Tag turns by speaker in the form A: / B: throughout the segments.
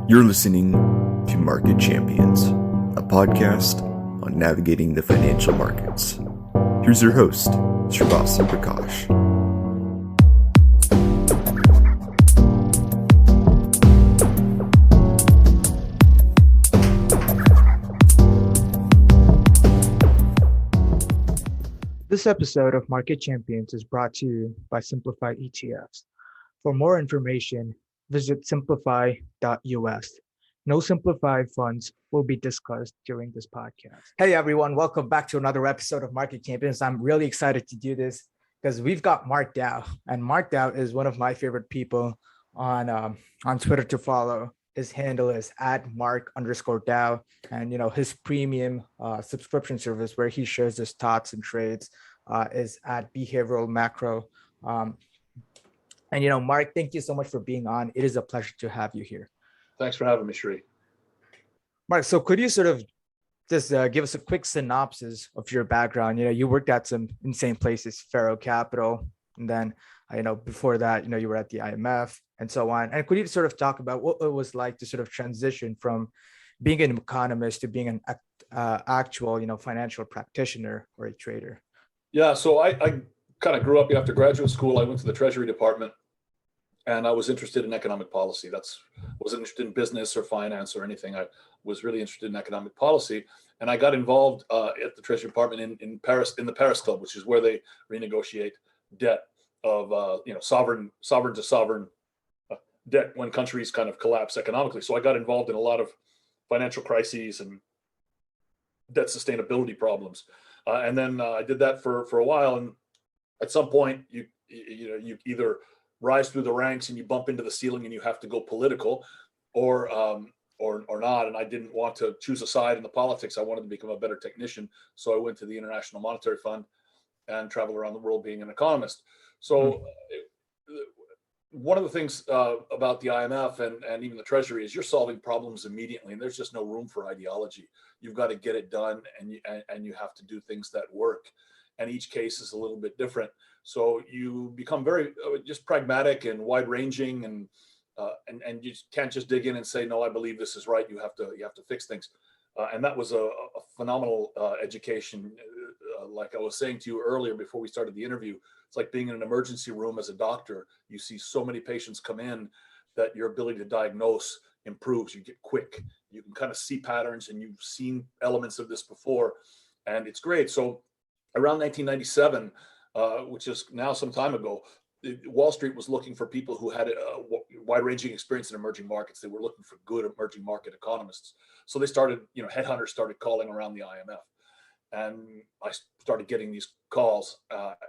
A: You're listening to Market Champions, a podcast on navigating the financial markets. Here's your host, Srivatsan Prakash.
B: This episode of Market Champions is brought to you by Simplified ETFs. For more information, visit simplify.us. No simplified funds will be discussed during this podcast. Hey everyone, welcome back to another episode of Market Champions. I'm really excited to do this because we've got Mark Dow, and Mark Dow is one of my favorite people on Twitter to follow. His handle is @Mark_Dow, and his premium subscription service where he shares his thoughts and trades is at Behavioral Macro. And Mark, thank you so much for being on. It is a pleasure to have you here.
C: Thanks for having me, Sri.
B: Mark, so could you sort of just give us a quick synopsis of your background? You worked at some insane places, Pharo Capital, and then before that, you were at the IMF and so on. And could you sort of talk about what it was like to sort of transition from being an economist to being an actual, financial practitioner or a trader?
C: Yeah, so I kind of grew up after graduate school. I went to the Treasury department, and I was interested in economic policy. Wasn't interested in business or finance or anything. I was really interested in economic policy, and I got involved at the Treasury department in Paris, in the Paris Club, which is where they renegotiate debt of sovereign to sovereign debt when countries kind of collapse economically. So I got involved in a lot of financial crises and debt sustainability problems, and then I did that for a while. And at some point, you either rise through the ranks and you bump into the ceiling and you have to go political, or not. And I didn't want to choose a side in the politics. I wanted to become a better technician, so I went to the International Monetary Fund and traveled around the world being an economist. So one of the things about the IMF and even the Treasury is you're solving problems immediately, and there's just no room for ideology. You've got to get it done, and you have to do things that work. And each case is a little bit different. So you become very just pragmatic and wide-ranging, and you can't just dig in and say, no, I believe this is right. You have to fix things. And that was a phenomenal education. Like I was saying to you earlier before we started the interview, it's like being in an emergency room as a doctor. You see so many patients come in that your ability to diagnose improves. You get quick. You can kind of see patterns, and you've seen elements of this before, and it's great. So around 1997, which is now some time ago, Wall Street was looking for people who had a wide-ranging experience in emerging markets. They were looking for good emerging market economists. So they started, headhunters started calling around the IMF. And I started getting these calls.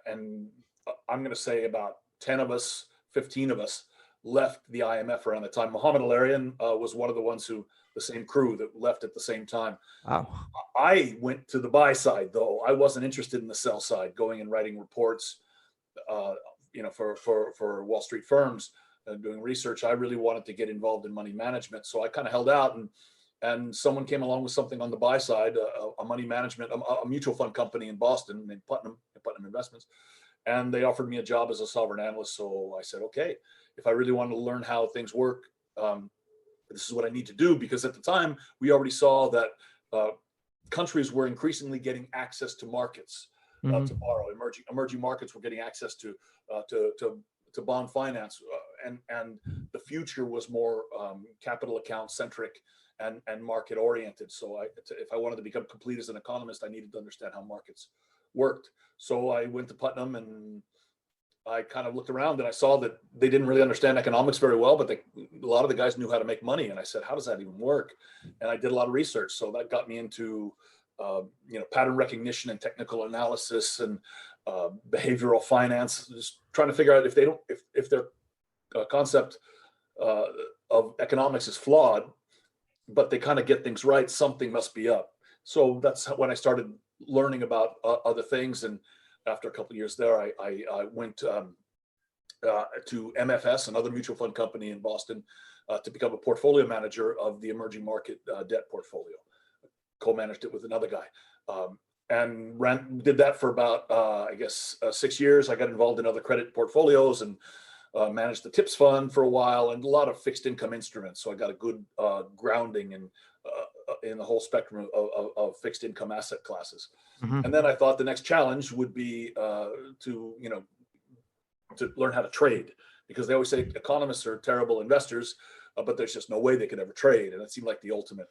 C: And I'm going to say about 10 of us, 15 of us left the IMF around the time. Mohammed Al-Arian was one of the ones the same crew that left at the same time.
B: Wow.
C: I went to the buy side, though. I wasn't interested in the sell side, going and writing reports, for Wall Street firms, doing research. I really wanted to get involved in money management. So I kind of held out, and someone came along with something on the buy side, a money management, a mutual fund company in Boston named Putnam Investments. And they offered me a job as a sovereign analyst. So I said, okay, if I really want to learn how things work, this is what I need to do. Because at the time, we already saw that countries were increasingly getting access to markets to borrow. Emerging markets were getting access to bond finance, and the future was more capital account centric and market oriented. So if I wanted to become complete as an economist, I needed to understand how markets worked. So I went to Putnam, and I kind of looked around, and I saw that they didn't really understand economics very well, but a lot of the guys knew how to make money. And I said, how does that even work? And I did a lot of research. So that got me into pattern recognition and technical analysis and behavioral finance, just trying to figure out if their concept of economics is flawed, but they kind of get things right, something must be up. So that's when I started learning about other things. And after a couple of years there, I went to MFS, another mutual fund company in Boston, to become a portfolio manager of the emerging market debt portfolio. Co-managed it with another guy, and did that for about 6 years. I got involved in other credit portfolios, and managed the TIPS fund for a while, and a lot of fixed income instruments. So I got a good grounding in the whole spectrum of fixed income asset classes.
B: Mhm.
C: And then I thought the next challenge would be to learn how to trade, because they always say economists are terrible investors, but there's just no way they could ever trade. And it seemed like the ultimate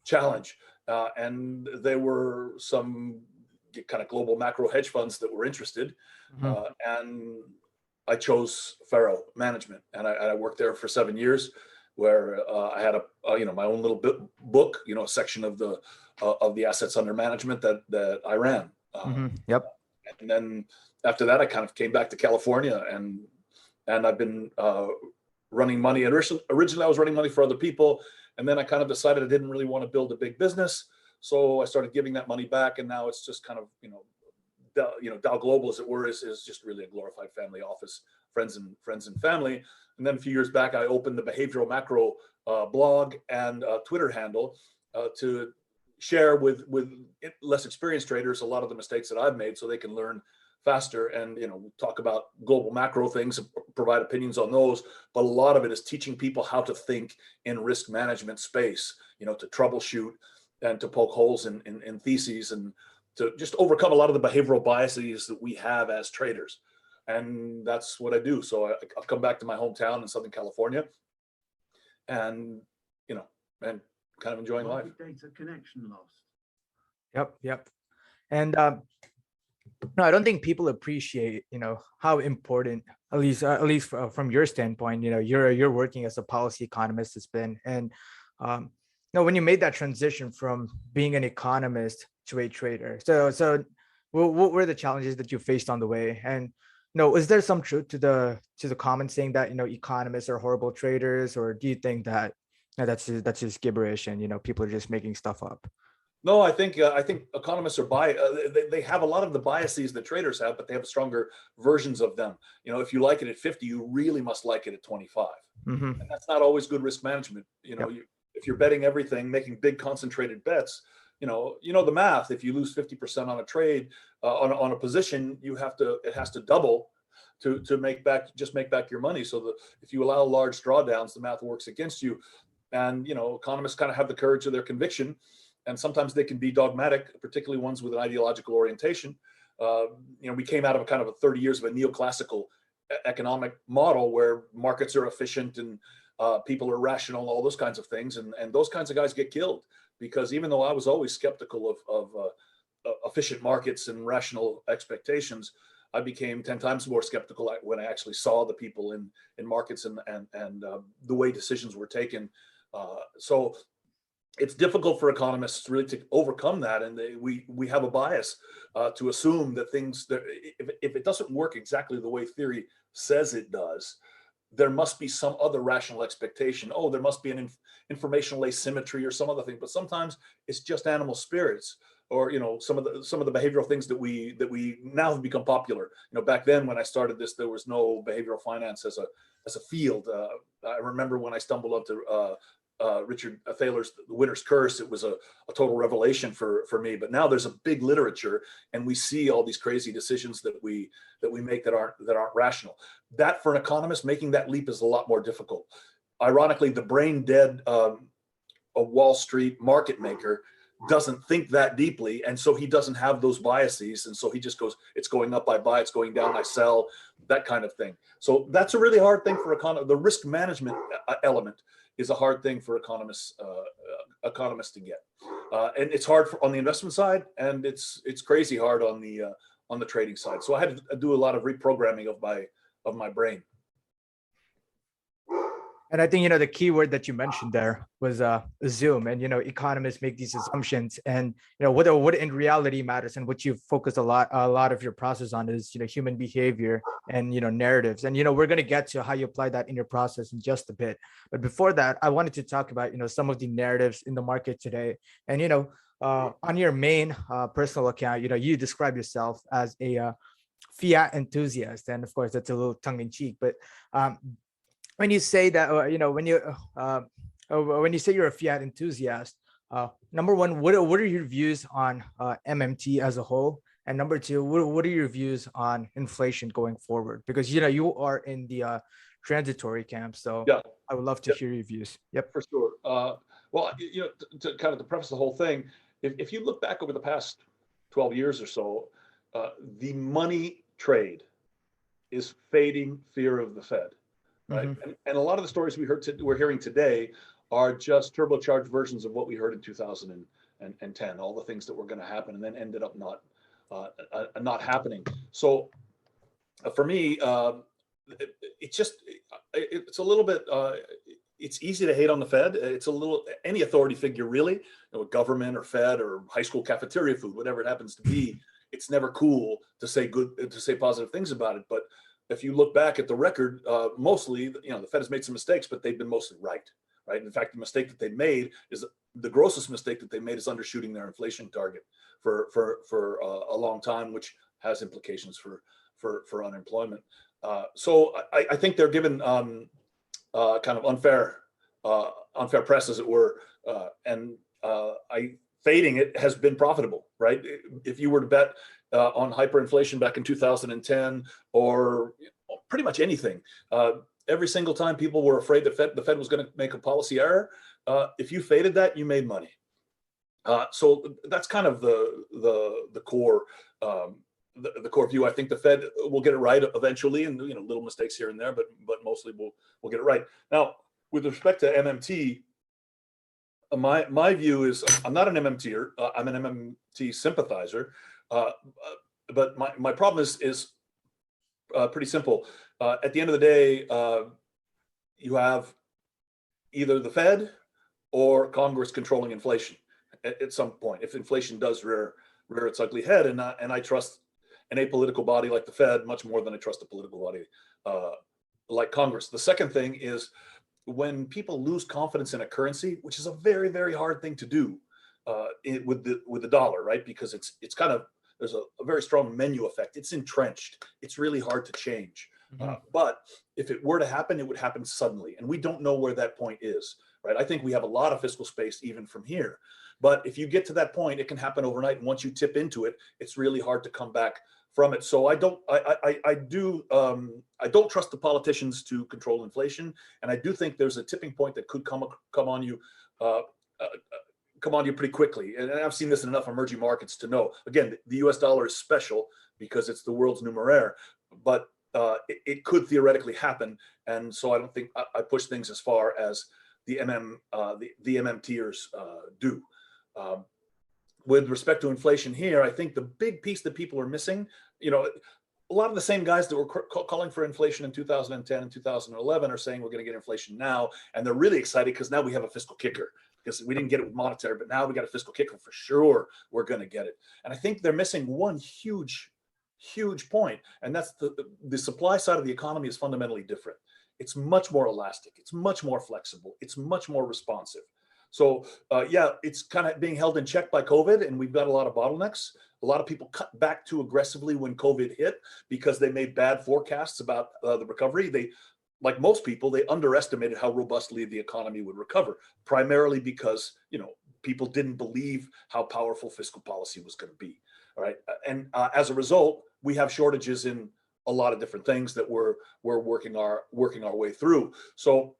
C: challenge. And there were some kind of global macro hedge funds that were interested.
B: Mhm.
C: And I chose Pharo Management, and I worked there for 7 years, where I had my own little book, a section of the assets under management that I ran.
B: Mhm. Yep.
C: And then after that, I kind of came back to California, and I've been running money. And originally, I was running money for other people, and then I kind of decided I didn't really want to build a big business, so I started giving that money back. And now it's just kind of Dow Global, as it were, is just really a glorified family office, friends and family. And then a few years back, I opened the Behavioral Macro blog and Twitter handle to share with less experienced traders a lot of the mistakes that I've made, so they can learn faster, and talk about global macro things and provide opinions on those. But a lot of it is teaching people how to think in risk management space, to troubleshoot and to poke holes in theses, and to just overcome a lot of the behavioral biases that we have as traders. And that's what I do. So I've come back to my hometown in Southern California, and and kind of enjoying life.
D: Data connection lost.
B: Yep. And no, I don't think people appreciate, how important, at least from your standpoint, you're working as a policy economist has been. And when you made that transition from being an economist to a trader, so what were the challenges that you faced on the way? And is there some truth to the common saying that economists are horrible traders, or do you think that that's just gibberish and people are just making stuff up?
C: No, I think economists are they have a lot of the biases that traders have, but they have stronger versions of them. If you like it at 50, you really must like it at 25.
B: Mm-hmm.
C: And that's not always good risk management. If you're betting everything, making big concentrated bets, the math. If you lose 50% on a trade, on a position, it has to double to make back your money. So if you allow large drawdowns, the math works against you. And economists kind of have the courage of their conviction, and sometimes they can be dogmatic, particularly ones with an ideological orientation. We came out of a kind of a 30 years of a neoclassical economic model where markets are efficient and people are rational, all those kinds of things. And those kinds of guys get killed, because even though I was always skeptical of efficient markets and rational expectations, I became 10 times more skeptical when I actually saw the people in markets and the way decisions were taken. So it's difficult for economists really to overcome that, and we have a bias to assume that if it doesn't work exactly the way theory says it does, there must be some other rational expectation. Oh, there must be an informational asymmetry or some other thing. But sometimes it's just animal spirits, or some of the behavioral things that we now have become popular. Back then when I started this, there was no behavioral finance as a field. I remember when I stumbled onto Richard Thaler's The Winner's Curse, it was a total revelation for me. But now there's a big literature, and we see all these crazy decisions that we make that aren't rational. That, for an economist, making that leap is a lot more difficult. Ironically, the brain dead a Wall Street market maker doesn't think that deeply, and so he doesn't have those biases, and so he just goes, it's going up, I buy; it's going down, I sell, that kind of thing. So that's a really hard thing for economists. The risk management element is a hard thing for economists to get, and it's hard on the investment side, and it's crazy hard on the trading side. So I had to do a lot of reprogramming of my brain.
B: And I think, the key word that you mentioned there was assume. And, economists make these assumptions, and, what in reality matters, and what you focus a lot of your process on is, human behavior and, narratives. And, we're going to get to how you apply that in your process in just a bit. But before that, I wanted to talk about, some of the narratives in the market today. And, on your main personal account, you describe yourself as a fiat enthusiast. And of course, that's a little tongue in cheek, but when you say that, when you say you're a fiat enthusiast, number one, what are your views on MMT as a whole? And number two, what are your views on inflation going forward? Because you are in the transitory camp, so
C: Yeah.
B: I would love to hear your views. Yep.
C: For sure. Well, to kind of to preface the whole thing, if you look back over the past 12 years or so, the money trade is fading fear of the Fed, right?
B: Mm-hmm.
C: And a lot of the stories we're hearing today are just turbocharged versions of what we heard in 2010, all the things that were going to happen and then ended up not happening. So for me, it's a little bit. It's easy to hate on the Fed. It's a little any authority figure, really, government or Fed or high school cafeteria food, whatever it happens to be. It's never cool to say positive things about it. But if you look back at the record, mostly, the Fed has made some mistakes, but they've been mostly right. Right. In fact, the mistake that they made is the grossest mistake that they made is undershooting their inflation target for a long time, which has implications for unemployment. So I think they're given kind of unfair press, as it were, and fading it has been profitable, right? If you were to bet on hyperinflation back in 2010 or pretty much anything, every single time people were afraid that the Fed was going to make a policy error, if you faded that, you made money. So that's kind of the core. The core view. I think the Fed will get it right eventually, and little mistakes here and there, but mostly we'll get it right. Now, with respect to MMT, my view is I'm not an MMTer. I'm an MMT sympathizer, but my problem is pretty simple. At the end of the day, you have either the Fed or Congress controlling inflation at some point. If inflation does rear its ugly head, and I trust an apolitical body like the Fed much more than I trust a political body like Congress. The second thing is when people lose confidence in a currency, which is a very, very hard thing to do with the dollar, right? Because it's kind of, there's a very strong menu effect. It's entrenched. It's really hard to change.
B: Mm-hmm.
C: But if it were to happen, it would happen suddenly. And we don't know where that point is, right? I think we have a lot of fiscal space even from here. But if you get to that point, it can happen overnight. And once you tip into it, it's really hard to come back from it. So I don't trust the politicians to control inflation, and I do think there's a tipping point that could come on you pretty quickly. And I've seen this in enough emerging markets to know. Again, the U.S. dollar is special because it's the world's numeraire, but it could theoretically happen. And so I don't think I push things as far as the MMTers do. With respect to inflation here, I think the big piece that people are missing, a lot of the same guys that were calling for inflation in 2010 and 2011 are saying we're going to get inflation now. And they're really excited because now we have a fiscal kicker, because we didn't get it with monetary, but now we got a fiscal kicker for sure. We're going to get it. And I think they're missing one huge point. And that's the supply side of the economy is fundamentally different. It's much more elastic. It's much more flexible. It's much more responsive. So it's kind of being held in check by COVID, and we've got a lot of bottlenecks. A lot of people cut back too aggressively when COVID hit because they made bad forecasts about the recovery. They, like most people, they underestimated how robustly the economy would recover, primarily because people didn't believe how powerful fiscal policy was going to be. All right, and as a result, we have shortages in a lot of different things that we're working our way through. So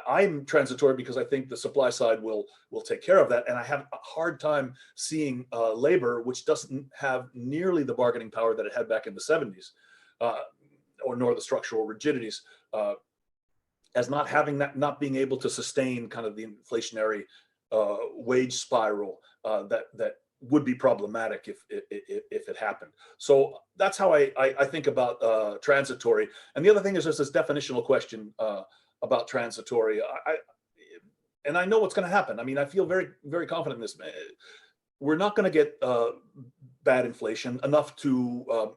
C: I'm transitory because I think the supply side will take care of that. And I have a hard time seeing labor, which doesn't have nearly the bargaining power that it had back in the 70s, nor the structural rigidities, as not being able to sustain kind of the inflationary wage spiral that would be problematic if it happened. So that's how I think about transitory. And the other thing is there's this definitional question about transitory. And I know what's going to happen. I mean, I feel very, very confident in this. We're not going to get bad inflation enough to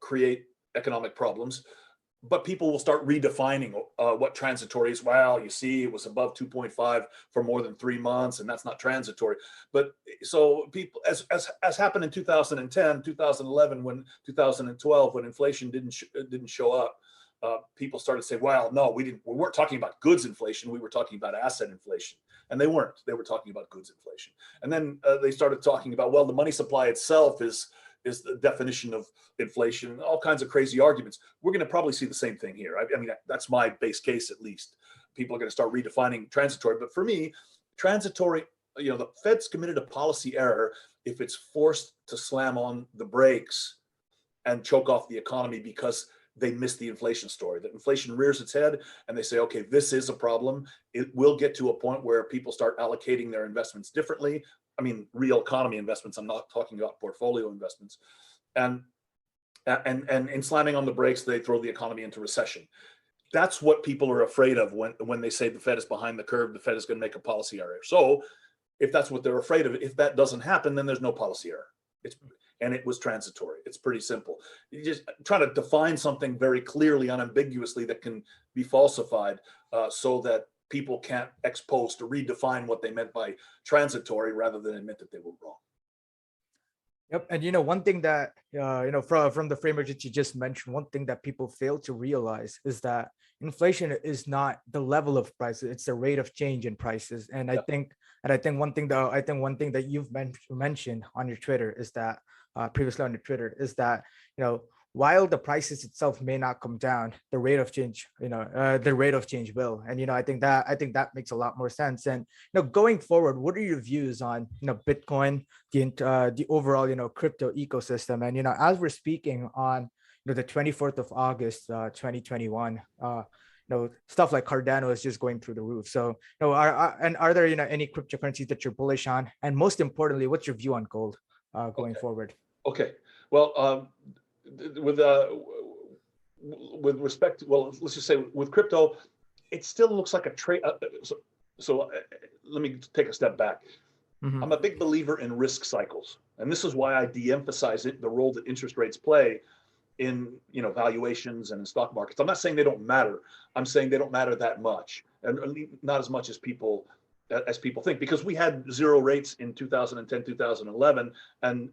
C: create economic problems, but people will start redefining what transitory is. Well, you see, it was above 2.5 for more than 3 months, and that's not transitory. But so people, as happened in 2010, 2011, 2012, when inflation didn't show up, people started to say, well, no, we weren't talking about goods inflation. We were talking about asset inflation. And they weren't. They were talking about goods inflation. And then they started talking about, well, the money supply itself is is the definition of inflation, all kinds of crazy arguments. We're going to probably see the same thing here. I mean, that's my base case, at least. People are going to start redefining transitory. But for me, transitory, the Fed's committed a policy error if it's forced to slam on the brakes and choke off the economy because they miss the inflation story. That inflation rears its head and they say, okay, this is a problem. It will get to a point where people start allocating their investments differently. I mean, real economy investments. I'm not talking about portfolio investments. And in slamming on the brakes, they throw the economy into recession. That's what people are afraid of when they say the Fed is behind the curve, the Fed is going to make a policy error. So if that's what they're afraid of, if that doesn't happen, then there's no policy error. And it was transitory. It's pretty simple. You just try to define something very clearly, unambiguously, that can be falsified so that people can't ex post or redefine what they meant by transitory rather than admit that they were wrong.
B: Yep. And one thing that from the framework that you just mentioned, one thing that people fail to realize is that inflation is not the level of prices, it's the rate of change in prices. And I think one thing that you've mentioned on your Twitter is that previously on your Twitter is that while the prices itself may not come down, the rate of change will. And I think that makes a lot more sense. And going forward, what are your views on Bitcoin, the overall crypto ecosystem? And as we're speaking on the 24th of August 2021, stuff like Cardano is just going through the roof. So are there any cryptocurrencies that you're bullish on? And most importantly, what's your view on gold going forward?
C: Okay. Well, with respect to, let's just say with crypto, it still looks like a trade. So let me take a step back. Mm-hmm. I'm a big believer in risk cycles, and this is why I de-emphasize the role that interest rates play in valuations and in stock markets. I'm not saying they don't matter. I'm saying they don't matter that much, and not as much as people think, because we had zero rates in 2010, 2011, and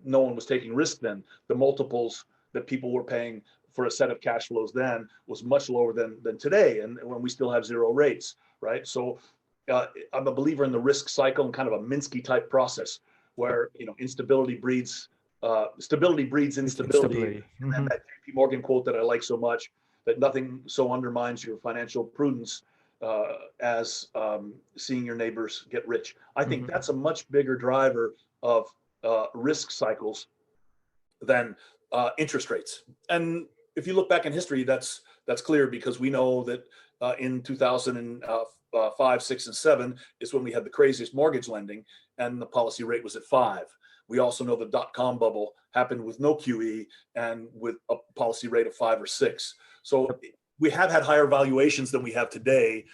C: no one was taking risk then. The multiples that people were paying for a set of cash flows then was much lower than today, and when we still have zero rates, right? So I'm a believer in the risk cycle and kind of a Minsky type process where instability breeds stability breeds instability. Mm-hmm. And that JP Morgan quote that I like so much, that nothing so undermines your financial prudence as seeing your neighbors get rich. I think that's a much bigger driver of risk cycles than interest rates. And if you look back in history, that's clear, because we know that in 2005, 6, and 7 is when we had the craziest mortgage lending, and the policy rate was at 5. We also know the dot-com bubble happened with no QE and with a policy rate of 5 or 6. So we have had higher valuations than we have today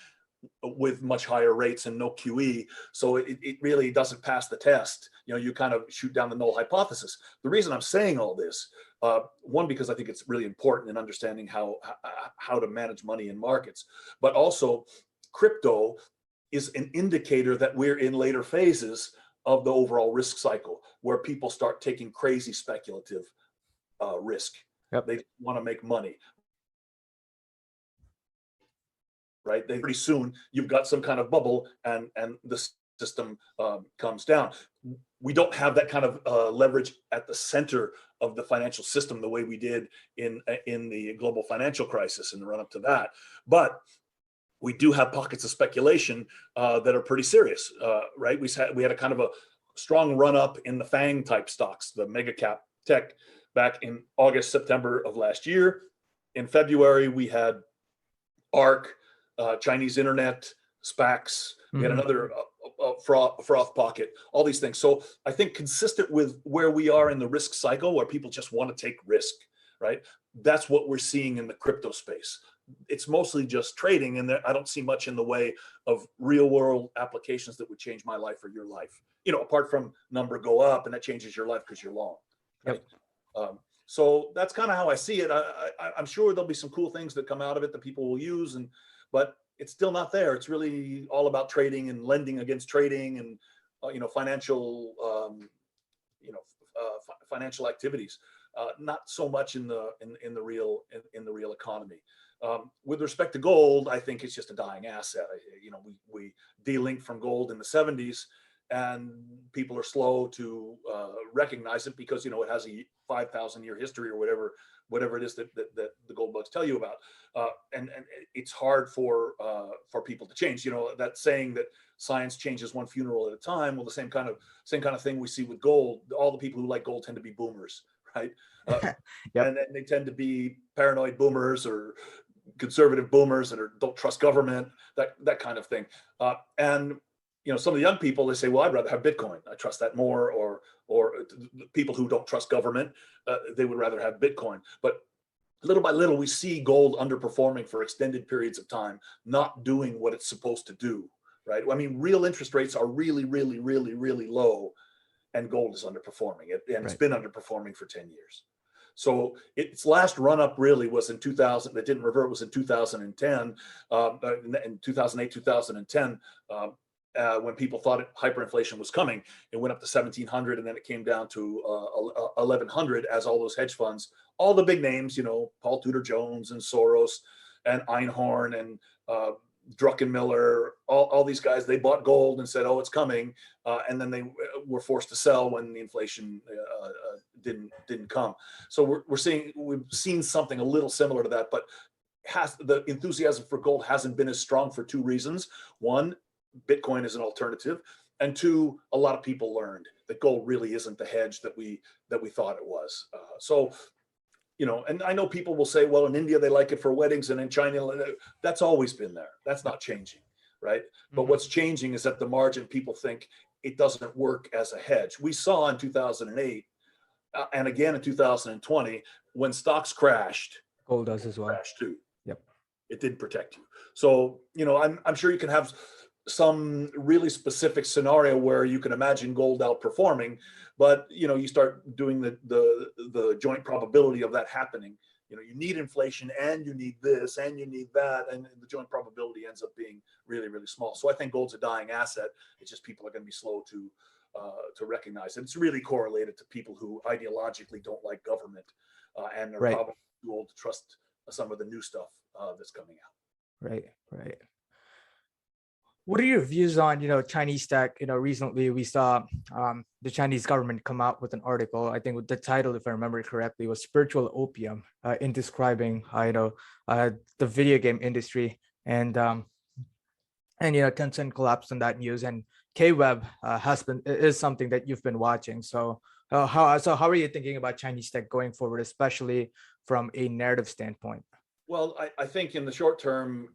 C: with much higher rates and no QE. So it really doesn't pass the test. You kind of shoot down the null hypothesis. The reason I'm saying all this, one, because I think it's really important in understanding how to manage money in markets, but also crypto is an indicator that we're in later phases of the overall risk cycle, where people start taking crazy speculative risk. Yep. They want to make money, right? Pretty soon you've got some kind of bubble, and the system comes down. We don't have that kind of leverage at the center of the financial system the way we did in the global financial crisis and the run up to that. But we do have pockets of speculation that are pretty serious, right? We had a kind of a strong run up in the FANG type stocks, the mega cap tech, back in August, September of last year. In February, we had ARK, Chinese internet, SPACs. We had another froth pocket, all these things. So I think consistent with where we are in the risk cycle, where people just want to take risk, right? That's what we're seeing in the crypto space. It's mostly just trading, and I don't see much in the way of real world applications that would change my life or your life. Apart from number go up, and that changes your life because you're long. Right? Yep. So that's kind of how I see it. I'm sure there'll be some cool things that come out of it that people will use, but it's still not there. It's really all about trading and lending against trading, and financial financial activities. Not so much in the real economy. With respect to gold, I think it's just a dying asset. We de-linked from gold in the 70s, and people are slow to recognize it because it has a 5,000-year history or whatever it is that the gold bugs tell you about, and it's hard for people to change. That saying that science changes one funeral at a time. Well, the same kind of thing we see with gold. All the people who like gold tend to be boomers, right?
B: Yep.
C: And they tend to be paranoid boomers or conservative boomers that don't trust government, that kind of thing. And some of the young people, they say, well, I'd rather have Bitcoin. I trust that more. Or people who don't trust government, they would rather have Bitcoin. But little by little, we see gold underperforming for extended periods of time, not doing what it's supposed to do, right? I mean, real interest rates are really, really, really, really low, and gold is underperforming. It's been underperforming for 10 years. So its last run up really was in 2000. It didn't revert. Was in 2010, in 2008, 2010. When people thought hyperinflation was coming, it went up to 1,700, and then it came down to 1,100 as all those hedge funds, all the big names, Paul Tudor Jones and Soros and Einhorn and Druckenmiller, all these guys, they bought gold and said, oh, it's coming. And then they were forced to sell when the inflation didn't come. So we've seen something a little similar to that, but the enthusiasm for gold hasn't been as strong for two reasons. One, Bitcoin is an alternative, and two, a lot of people learned that gold really isn't the hedge that we thought it was. And I know people will say, well, in India they like it for weddings, and in China that's always been there. That's not changing, right? Mm-hmm. But what's changing is at the margin people think it doesn't work as a hedge. We saw in 2008 and again in 2020 when stocks crashed,
B: gold does as well.
C: Crashed too.
B: Yep,
C: it didn't protect you. So I'm sure you can have some really specific scenario where you can imagine gold outperforming, but you start doing the joint probability of that happening. You need inflation, and you need this, and you need that, and the joint probability ends up being really, really small. So I think gold's a dying asset. It's just people are going to be slow to recognize it. It's really correlated to people who ideologically don't like government and are probably too old to trust some of the new stuff that's coming out.
B: Right. What are your views on, Chinese tech? Recently we saw the Chinese government come out with an article. I think with the title, if I remember correctly, was "Spiritual Opium" in describing, the video game industry, and Tencent collapsed on that news, and K-Web is something that you've been watching. So how are you thinking about Chinese tech going forward, especially from a narrative standpoint?
C: Well, I think in the short term,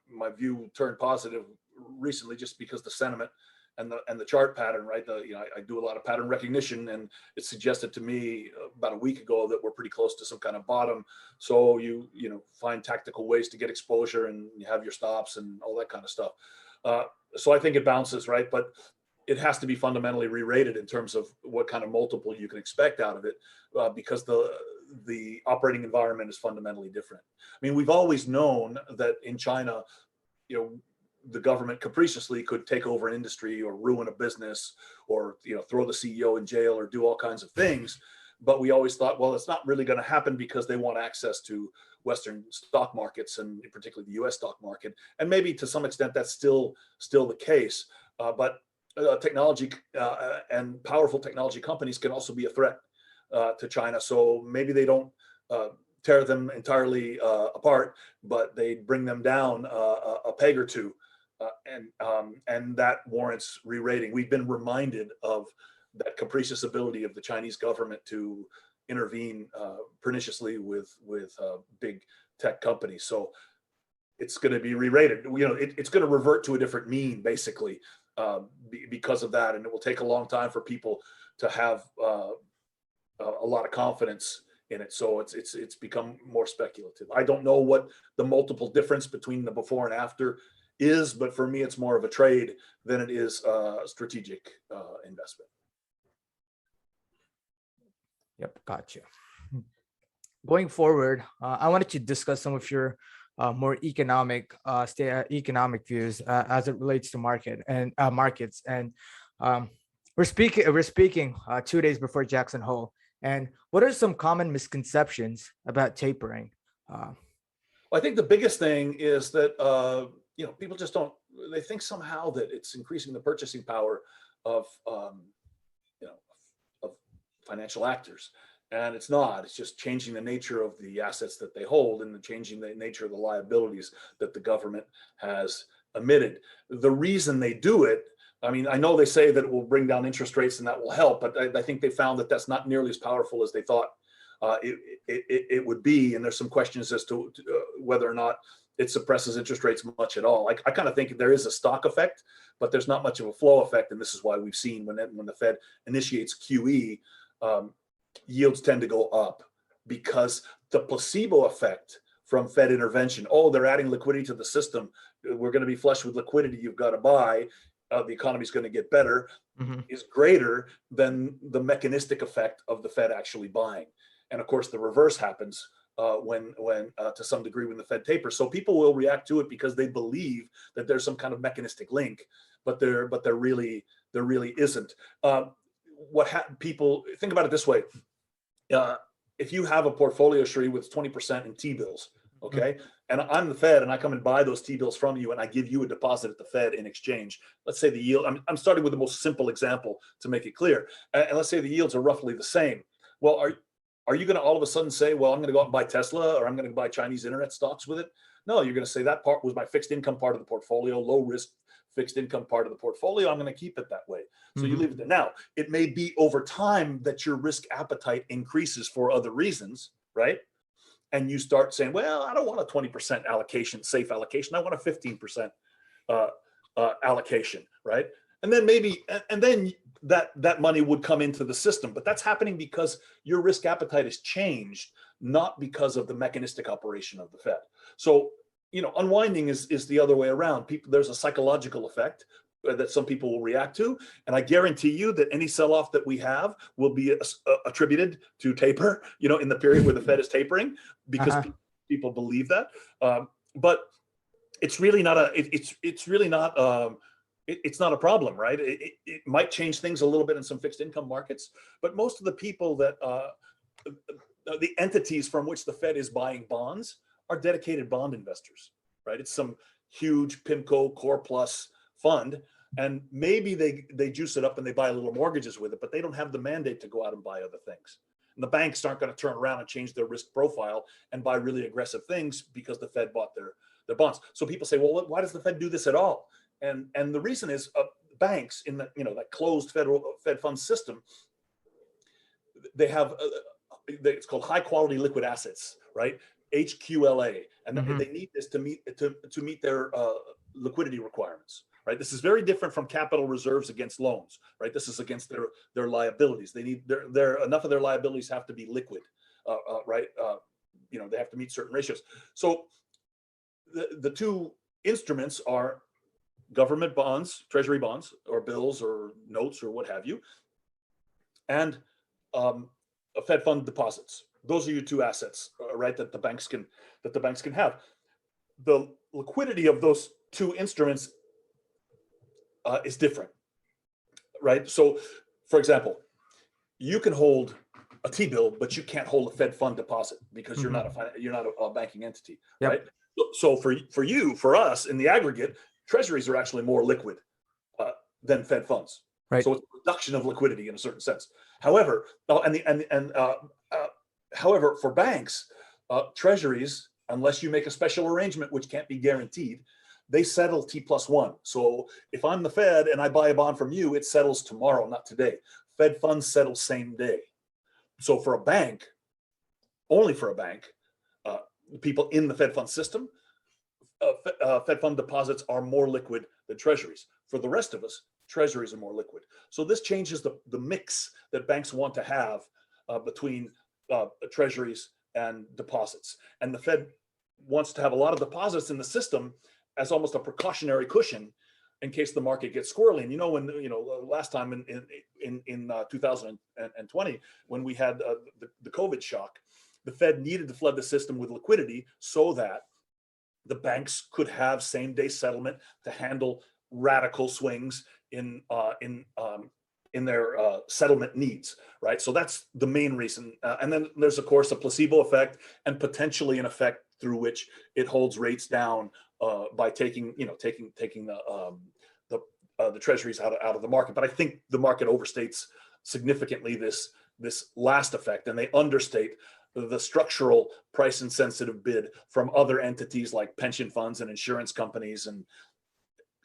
C: my view turned positive recently just because the sentiment and the chart pattern, right? I do a lot of pattern recognition, and it suggested to me about a week ago that we're pretty close to some kind of bottom. So you find tactical ways to get exposure, and you have your stops and all that kind of stuff. So I think it bounces, right? But it has to be fundamentally re-rated in terms of what kind of multiple you can expect out of it, because the operating environment is fundamentally different. I mean, we've always known that in China, the government capriciously could take over an industry or ruin a business or, throw the CEO in jail or do all kinds of things. But we always thought, well, it's not really going to happen because they want access to Western stock markets, and particularly the US stock market. And maybe to some extent that's still the case. But technology and powerful technology companies can also be a threat to China. So maybe they don't tear them entirely apart, but they bring them down a peg or two, and that warrants re-rating. We've been reminded of that capricious ability of the Chinese government to intervene perniciously with big tech companies. So it's going to be re-rated. It's going to revert to a different mean, basically, because of that, and it will take a long time for people to have a lot of confidence in it. So it's become more speculative. I don't know what the multiple difference between the before and after is, but for me, it's more of a trade than it is a strategic investment.
B: Yep, gotcha. Going forward, I wanted to discuss some of your more economic views as it relates to markets. And we're speaking 2 days before Jackson Hole. And what are some common misconceptions about tapering?
C: Well, I think the biggest thing is that people just don't they think somehow that it's increasing the purchasing power of of financial actors. And it's not. It's just changing the nature of the assets that they hold and changing the nature of the liabilities that the government has emitted. The reason they do it, I mean, I know they say that it will bring down interest rates and that will help, but I think they found that that's not nearly as powerful as they thought it would be. And there's some questions as to whether or not it suppresses interest rates much at all. I kind of think there is a stock effect, but there's not much of a flow effect. And this is why we've seen when the Fed initiates QE, yields tend to go up because the placebo effect from Fed intervention, oh, they're adding liquidity to the system, we're going to be flush with liquidity, you've got to buy, the economy's going to get better, is greater than the mechanistic effect of the Fed actually buying. And of course, the reverse happens when to some degree when the Fed tapers. So people will react to it because they believe that there's some kind of mechanistic link, but there really isn't. People think about it this way: if you have a portfolio, Sri, with 20% in T-bills, okay, and I'm the Fed, and I come and buy those T-bills from you, and I give you a deposit at the Fed in exchange. Let's say the yield. I'm starting with the most simple example to make it clear, and let's say the yields are roughly the same. Well, are you going to all of a sudden say, well, I'm going to go out and buy Tesla, or I'm going to buy Chinese internet stocks with it? No, you're going to say that part was my fixed income part of the portfolio, low risk fixed income part of the portfolio. I'm going to keep it that way. So you leave it there. Now, it may be over time that your risk appetite increases for other reasons, right? And you start saying, well, I don't want a 20% allocation, safe allocation. I want a 15% allocation, right? And then that money would come into the system. But that's happening because your risk appetite has changed, not because of the mechanistic operation of the Fed. So, unwinding is the other way around. There's a psychological effect that some people will react to. And I guarantee you that any sell-off that we have will be attributed to taper, in the period where the Fed is tapering, because people believe that. But it's really not it's not a problem, right? It might change things a little bit in some fixed income markets, but most of the people that the entities from which the Fed is buying bonds are dedicated bond investors, right? It's some huge PIMCO Core Plus fund, and maybe they juice it up and they buy little mortgages with it, but they don't have the mandate to go out and buy other things. And the banks aren't going to turn around and change their risk profile and buy really aggressive things because the Fed bought their bonds. So people say, well, why does the Fed do this at all? And the reason is banks in the that closed Fed fund system, they have it's called high quality liquid assets, right? HQLA, and they need this to meet their liquidity requirements, right? This is very different from capital reserves against loans, right? This is against their liabilities. They need enough of their liabilities have to be liquid, right? They have to meet certain ratios. So the two instruments are government bonds, treasury bonds, or bills, or notes, or what have you, and Fed fund deposits. Those are your two assets, right? That the banks can have. The liquidity of those two instruments is different, right? So, for example, you can hold a T-bill, but you can't hold a Fed fund deposit because you're not a banking entity, right? So for us in the aggregate, treasuries are actually more liquid than Fed funds. Right. So it's a reduction of liquidity in a certain sense. However, however, for banks, treasuries, unless you make a special arrangement, which can't be guaranteed, they settle T+1. So if I'm the Fed and I buy a bond from you, it settles tomorrow, not today. Fed funds settle same day. So for a bank, only for a bank, people in the Fed fund system, Fed fund deposits are more liquid than treasuries. For the rest of us, treasuries are more liquid. So this changes the mix that banks want to have between treasuries and deposits. And the Fed wants to have a lot of deposits in the system as almost a precautionary cushion in case the market gets squirrely. And when last time in 2020, when we had the COVID shock, the Fed needed to flood the system with liquidity so that the banks could have same-day settlement to handle radical swings in their settlement needs, right? So that's the main reason. And then there's, of course, a placebo effect and potentially an effect through which it holds rates down by taking the treasuries out of the market. But I think the market overstates significantly this last effect, and they understate the structural price insensitive bid from other entities like pension funds and insurance companies and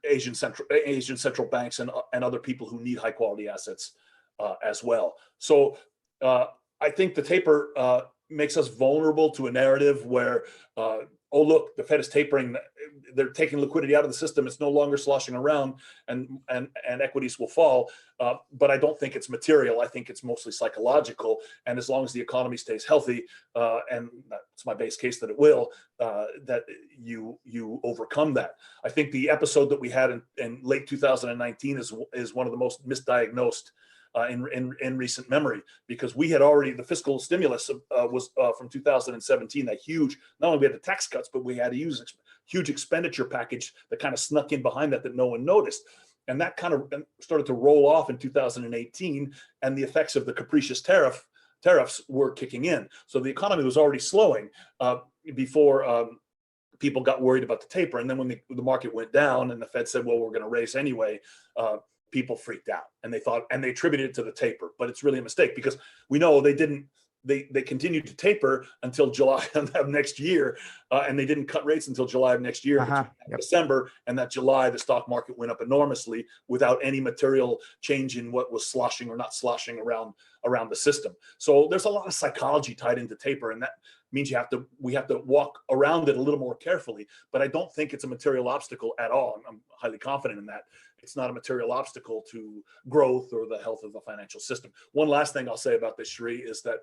C: Asian central banks and other people who need high quality assets as well. So I think the taper makes us vulnerable to a narrative where, oh, look, the Fed is tapering. They're taking liquidity out of the system. It's no longer sloshing around, and equities will fall. But I don't think it's material. I think it's mostly psychological. And as long as the economy stays healthy, and that's my base case that it will, that you overcome that. I think the episode that we had in late 2019 is one of the most misdiagnosed in recent memory, because we had already, the fiscal stimulus was from 2017, that huge, not only we had the tax cuts, but we had a huge expenditure package that kind of snuck in behind that no one noticed. And that kind of started to roll off in 2018, and the effects of the capricious tariffs were kicking in. So the economy was already slowing before people got worried about the taper. And then when the market went down and the Fed said, well, we're going to raise anyway, people freaked out, and they attributed it to the taper. But it's really a mistake, because we know they didn't. They continued to taper until July of next year, and they didn't cut rates until July of next year, December. And that July, the stock market went up enormously without any material change in what was sloshing or not sloshing around the system. So there's a lot of psychology tied into taper, and that means we have to walk around it a little more carefully. But I don't think it's a material obstacle at all. I'm highly confident in that. It's not a material obstacle to growth or the health of the financial system. One last thing I'll say about this, Sri, is that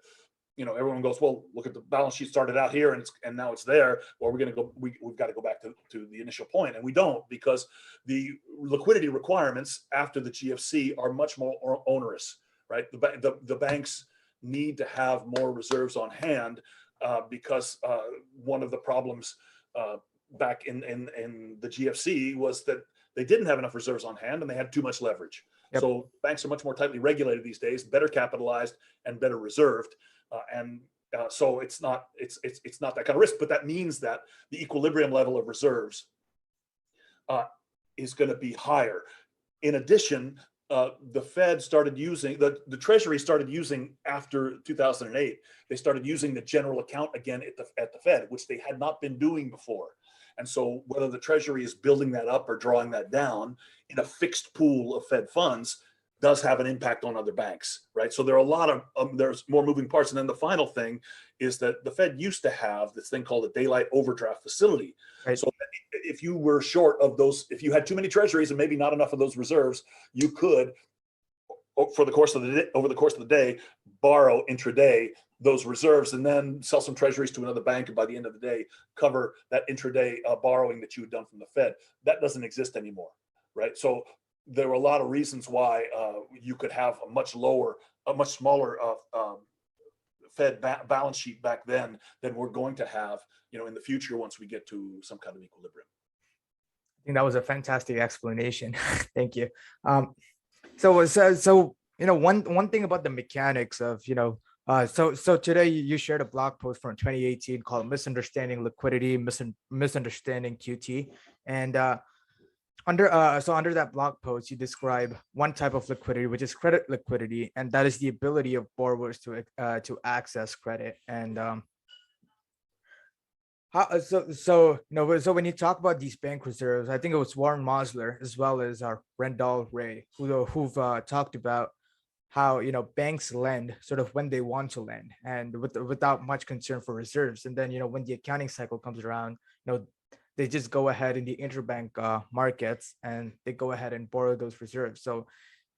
C: everyone goes, well, look at the balance sheet started out here and now it's there. Well, we've got to go back to the initial point, and we don't, because the liquidity requirements after the GFC are much more onerous, right? The banks need to have more reserves on hand because one of the problems back in the GFC was that they didn't have enough reserves on hand and they had too much leverage. Yep. So banks are much more tightly regulated these days, better capitalized and better reserved. So it's not that kind of risk, but that means that the equilibrium level of reserves is going to be higher. In addition, the Fed started using, the Treasury started using after 2008, they started using the general account again at the Fed, which they had not been doing before. And so whether the Treasury is building that up or drawing that down in a fixed pool of Fed funds does have an impact on other banks, right? So there are a lot of, there's more moving parts. And then the final thing is that the Fed used to have this thing called a daylight overdraft facility. Right. So if you were short of those, if you had too many treasuries and maybe not enough of those reserves, you could, over the course of the day, borrow intraday those reserves and then sell some treasuries to another bank, and by the end of the day, cover that intraday borrowing that you had done from the Fed. That doesn't exist anymore, right? So there were a lot of reasons why you could have a much smaller Fed balance sheet back then than we're going to have, in the future once we get to some kind of equilibrium.
B: I think that was a fantastic explanation. Thank you. So one thing about the mechanics of so today you shared a blog post from 2018 called "Misunderstanding Liquidity, Misunderstanding QT," and under that blog post, you describe one type of liquidity, which is credit liquidity, and that is the ability of borrowers to access credit. And so when you talk about these bank reserves, I think it was Warren Mosler as well as Rendell Ray who've talked about how banks lend sort of when they want to lend and without much concern for reserves. And then when the accounting cycle comes around, they just go ahead in the interbank markets and they go ahead and borrow those reserves. So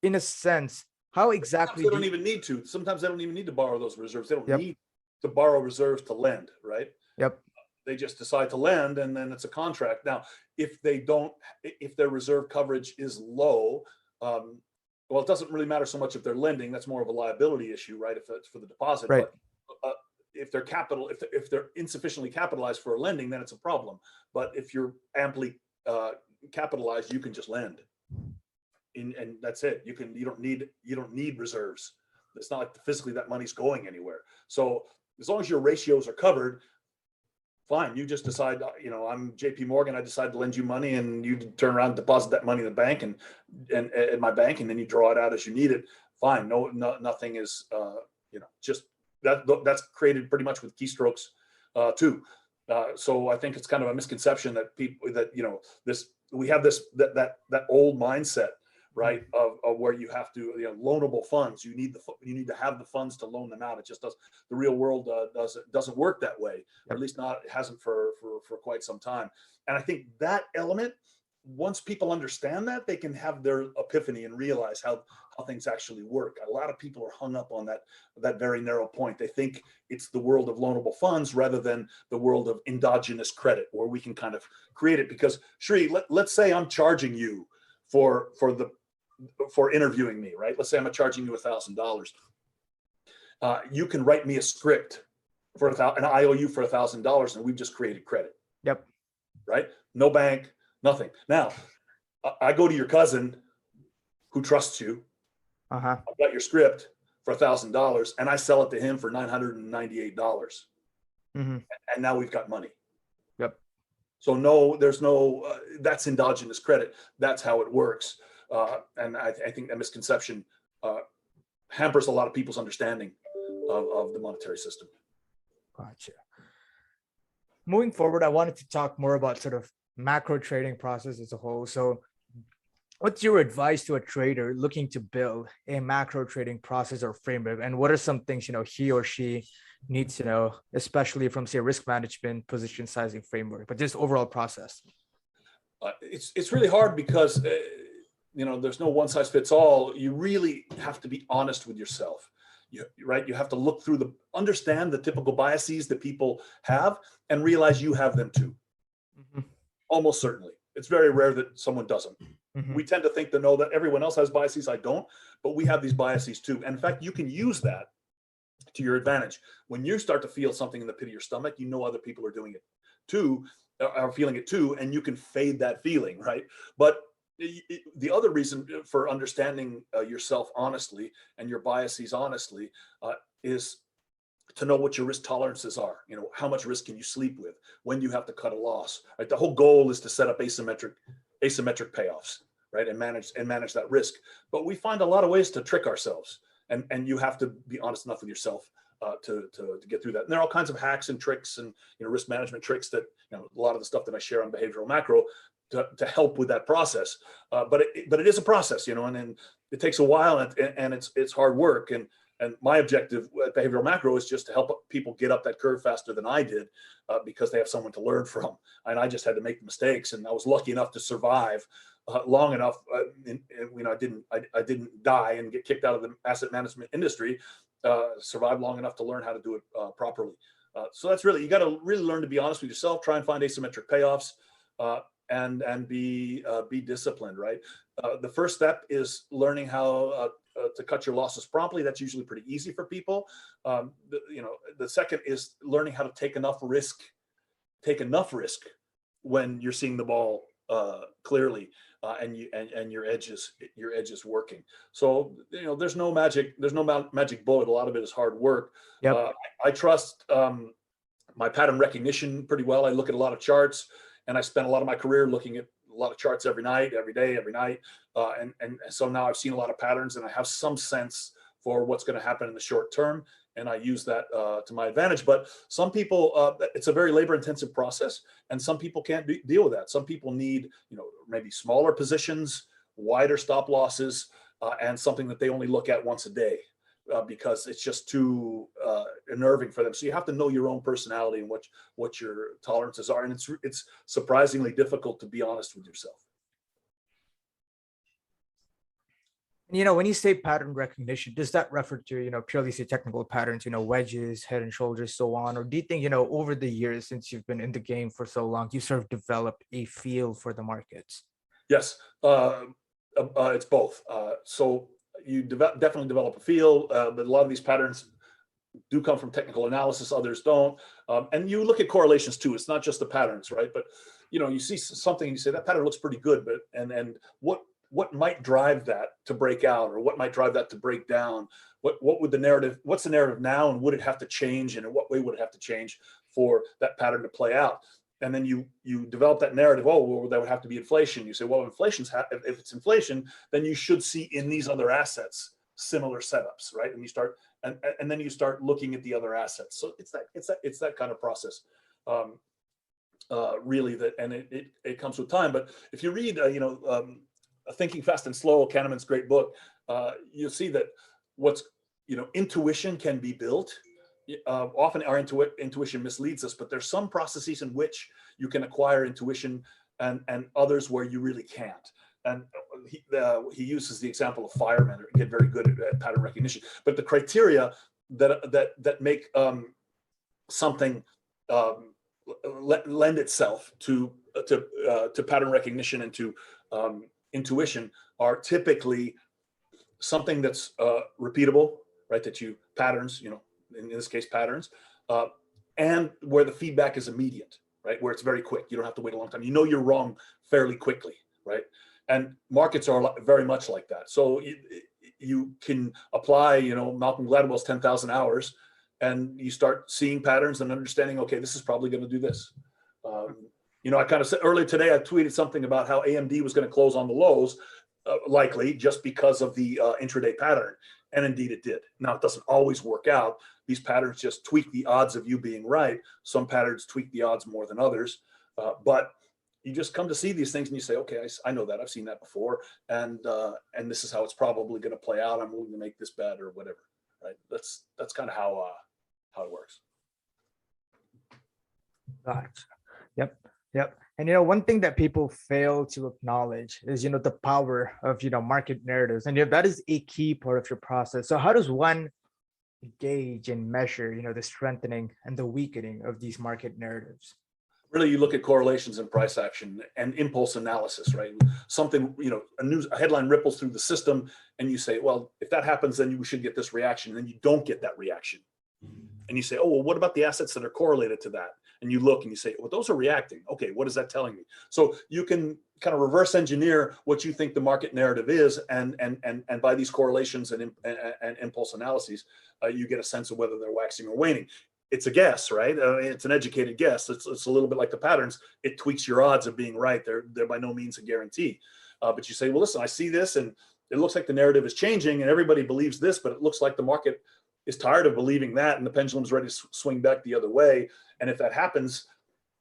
B: in a sense, how exactly
C: sometimes they don't even need to borrow those reserves. They don't need to borrow reserves to lend, right?
B: Yep.
C: They just decide to lend, and then it's a contract. Now, if their reserve coverage is low, well, it doesn't really matter so much if they're lending. That's more of a liability issue, right? If it's for the deposit,
B: right.
C: But if they're insufficiently capitalized for lending, then it's a problem. But if you're amply capitalized, you can just lend, and that's it. You don't need reserves. It's not like physically that money's going anywhere. So as long as your ratios are covered, fine. You just decide, I'm JP Morgan. I decide to lend you money, and you turn around and deposit that money in the bank and at my bank, and then you draw it out as you need it. Fine. No, nothing is, just that's created pretty much with keystrokes too. So I think it's kind of a misconception that we have that old mindset, right, of where you have to, loanable funds. You need to have the funds to loan them out. It just does. The real world doesn't work that way, or at least it hasn't for quite some time. And I think that element, once people understand that, they can have their epiphany and realize how things actually work. A lot of people are hung up on that very narrow point. They think it's the world of loanable funds rather than the world of endogenous credit, where we can kind of create it. Because Sri, let's say I'm charging you for interviewing me, right? Let's say I'm charging you $1,000. You can write me a script for and I owe you for $1,000, and we've just created credit.
B: Yep.
C: Right? No bank, nothing. Now, I go to your cousin who trusts you. I've got your script for $1,000, and I sell it to him for $998. Mm-hmm. And now we've got money.
B: Yep.
C: So that's endogenous credit. That's how it works. And I think that misconception hampers a lot of people's understanding of the monetary system.
B: Gotcha. Moving forward, I wanted to talk more about sort of macro trading process as a whole. So what's your advice to a trader looking to build a macro trading process or framework? And what are some things, he or she needs to know, especially from, say, risk management, position sizing framework, but just overall process?
C: It's really hard because there's no one size fits all. You really have to be honest with yourself. You have to understand the typical biases that people have and realize you have them too. Mm-hmm. Almost certainly. It's very rare that someone doesn't. Mm-hmm. We tend to know that everyone else has biases. I don't, but we have these biases too. And in fact, you can use that to your advantage. When you start to feel something in the pit of your stomach, other people are doing it too, are feeling it too, and you can fade that feeling, right? But the other reason for understanding yourself honestly and your biases honestly is to know what your risk tolerances are. How much risk can you sleep with? When you have to cut a loss? Right? The whole goal is to set up asymmetric payoffs, right, and manage that risk. But we find a lot of ways to trick ourselves, and you have to be honest enough with yourself to get through that. And there are all kinds of hacks and tricks and risk management tricks that a lot of the stuff that I share on behavioral macro to help with that process. But it is a process, and it takes a while, and it's hard work. And my objective at behavioral macro is just to help people get up that curve faster than I did, because they have someone to learn from. And I just had to make mistakes, and I was lucky enough to survive long enough. I didn't die and get kicked out of the asset management industry. Survived long enough to learn how to do it properly. So that's you got to really learn to be honest with yourself. Try and find asymmetric payoffs. And be disciplined, right? The first step is learning how to cut your losses promptly. That's usually pretty easy for people. The second is learning how to take enough risk when you're seeing the ball clearly, and your edge is working. So there's no magic bullet. A lot of it is hard work. Yep. I trust my pattern recognition pretty well. I look at a lot of charts. And I spent a lot of my career looking at a lot of charts every night. And so now I've seen a lot of patterns, and I have some sense for what's going to happen in the short term. And I use that to my advantage. But some people, it's a very labor intensive process, and some people can't deal with that. Some people need, maybe smaller positions, wider stop losses, and something that they only look at once a day. Because it's just too unnerving for them. So you have to know your own personality and what your tolerances are. And it's surprisingly difficult to be honest with yourself.
B: When you say pattern recognition, does that refer to, purely say technical patterns, wedges, head and shoulders, so on? Or do you think, over the years, since you've been in the game for so long, you sort of developed a feel for the markets?
C: Yes, it's both. So you definitely develop a feel, but a lot of these patterns do come from technical analysis, others don't. And you look at correlations too. It's not just the patterns, right? But you see something and you say that pattern looks pretty good, but and what might drive that to break out, or what might drive that to break down? What's the narrative now, and would it have to change, and in what way would it have to change for that pattern to play out. And then you develop that narrative. Oh, well, that would have to be inflation. You say, well, if it's inflation, then you should see in these other assets similar setups, right? And you start and then you start looking at the other assets. So it's that kind of process, really. That, and it comes with time. But if you read, Thinking Fast and Slow, Kahneman's great book, you'll see that intuition can be built. Often our intuition misleads us, but there's some processes in which you can acquire intuition and others where you really can't. And he uses the example of firemen who get very good at pattern recognition. But the criteria that make something lend itself to pattern recognition and to intuition are typically something that's repeatable, right? Patterns, in this case, patterns, and where the feedback is immediate, right? Where it's very quick. You don't have to wait a long time. You know you're wrong fairly quickly, right? And markets are very much like that. So you can apply, Malcolm Gladwell's 10,000 hours, and you start seeing patterns and understanding, okay, this is probably going to do this. I kind of said earlier today, I tweeted something about how AMD was going to close on the lows, likely just because of the intraday pattern. And indeed it did. Now, it doesn't always work out. These patterns just tweak the odds of you being right. Some patterns tweak the odds more than others. But you just come to see these things and you say, okay, I know that. I've seen that before. And this is how it's probably going to play out. I'm willing to make this bet or whatever, right? That's kind of how it works.
B: Gotcha. Yep. And one thing that people fail to acknowledge is the power of market narratives, and that is a key part of your process. So how does one gauge and measure the strengthening and the weakening of these market narratives?
C: Really, you look at correlations in price action and impulse analysis, right? Something, a headline ripples through the system, and you say, well, if that happens, then you should get this reaction. And then you don't get that reaction. And you say, oh, well, what about the assets that are correlated to that? And you look and you say, well, those are reacting. Okay, what is that telling me? So you can kind of reverse engineer what you think the market narrative is, and by these correlations and impulse analyses, you get a sense of whether they're waxing or waning. It's a guess, right? It's an educated guess. It's a little bit like the patterns. It tweaks your odds of being right. They're by no means a guarantee. But you say, well, listen, I see this, and it looks like the narrative is changing, and everybody believes this, but it looks like the market is tired of believing that, and the pendulum's ready to swing back the other way. And if that happens,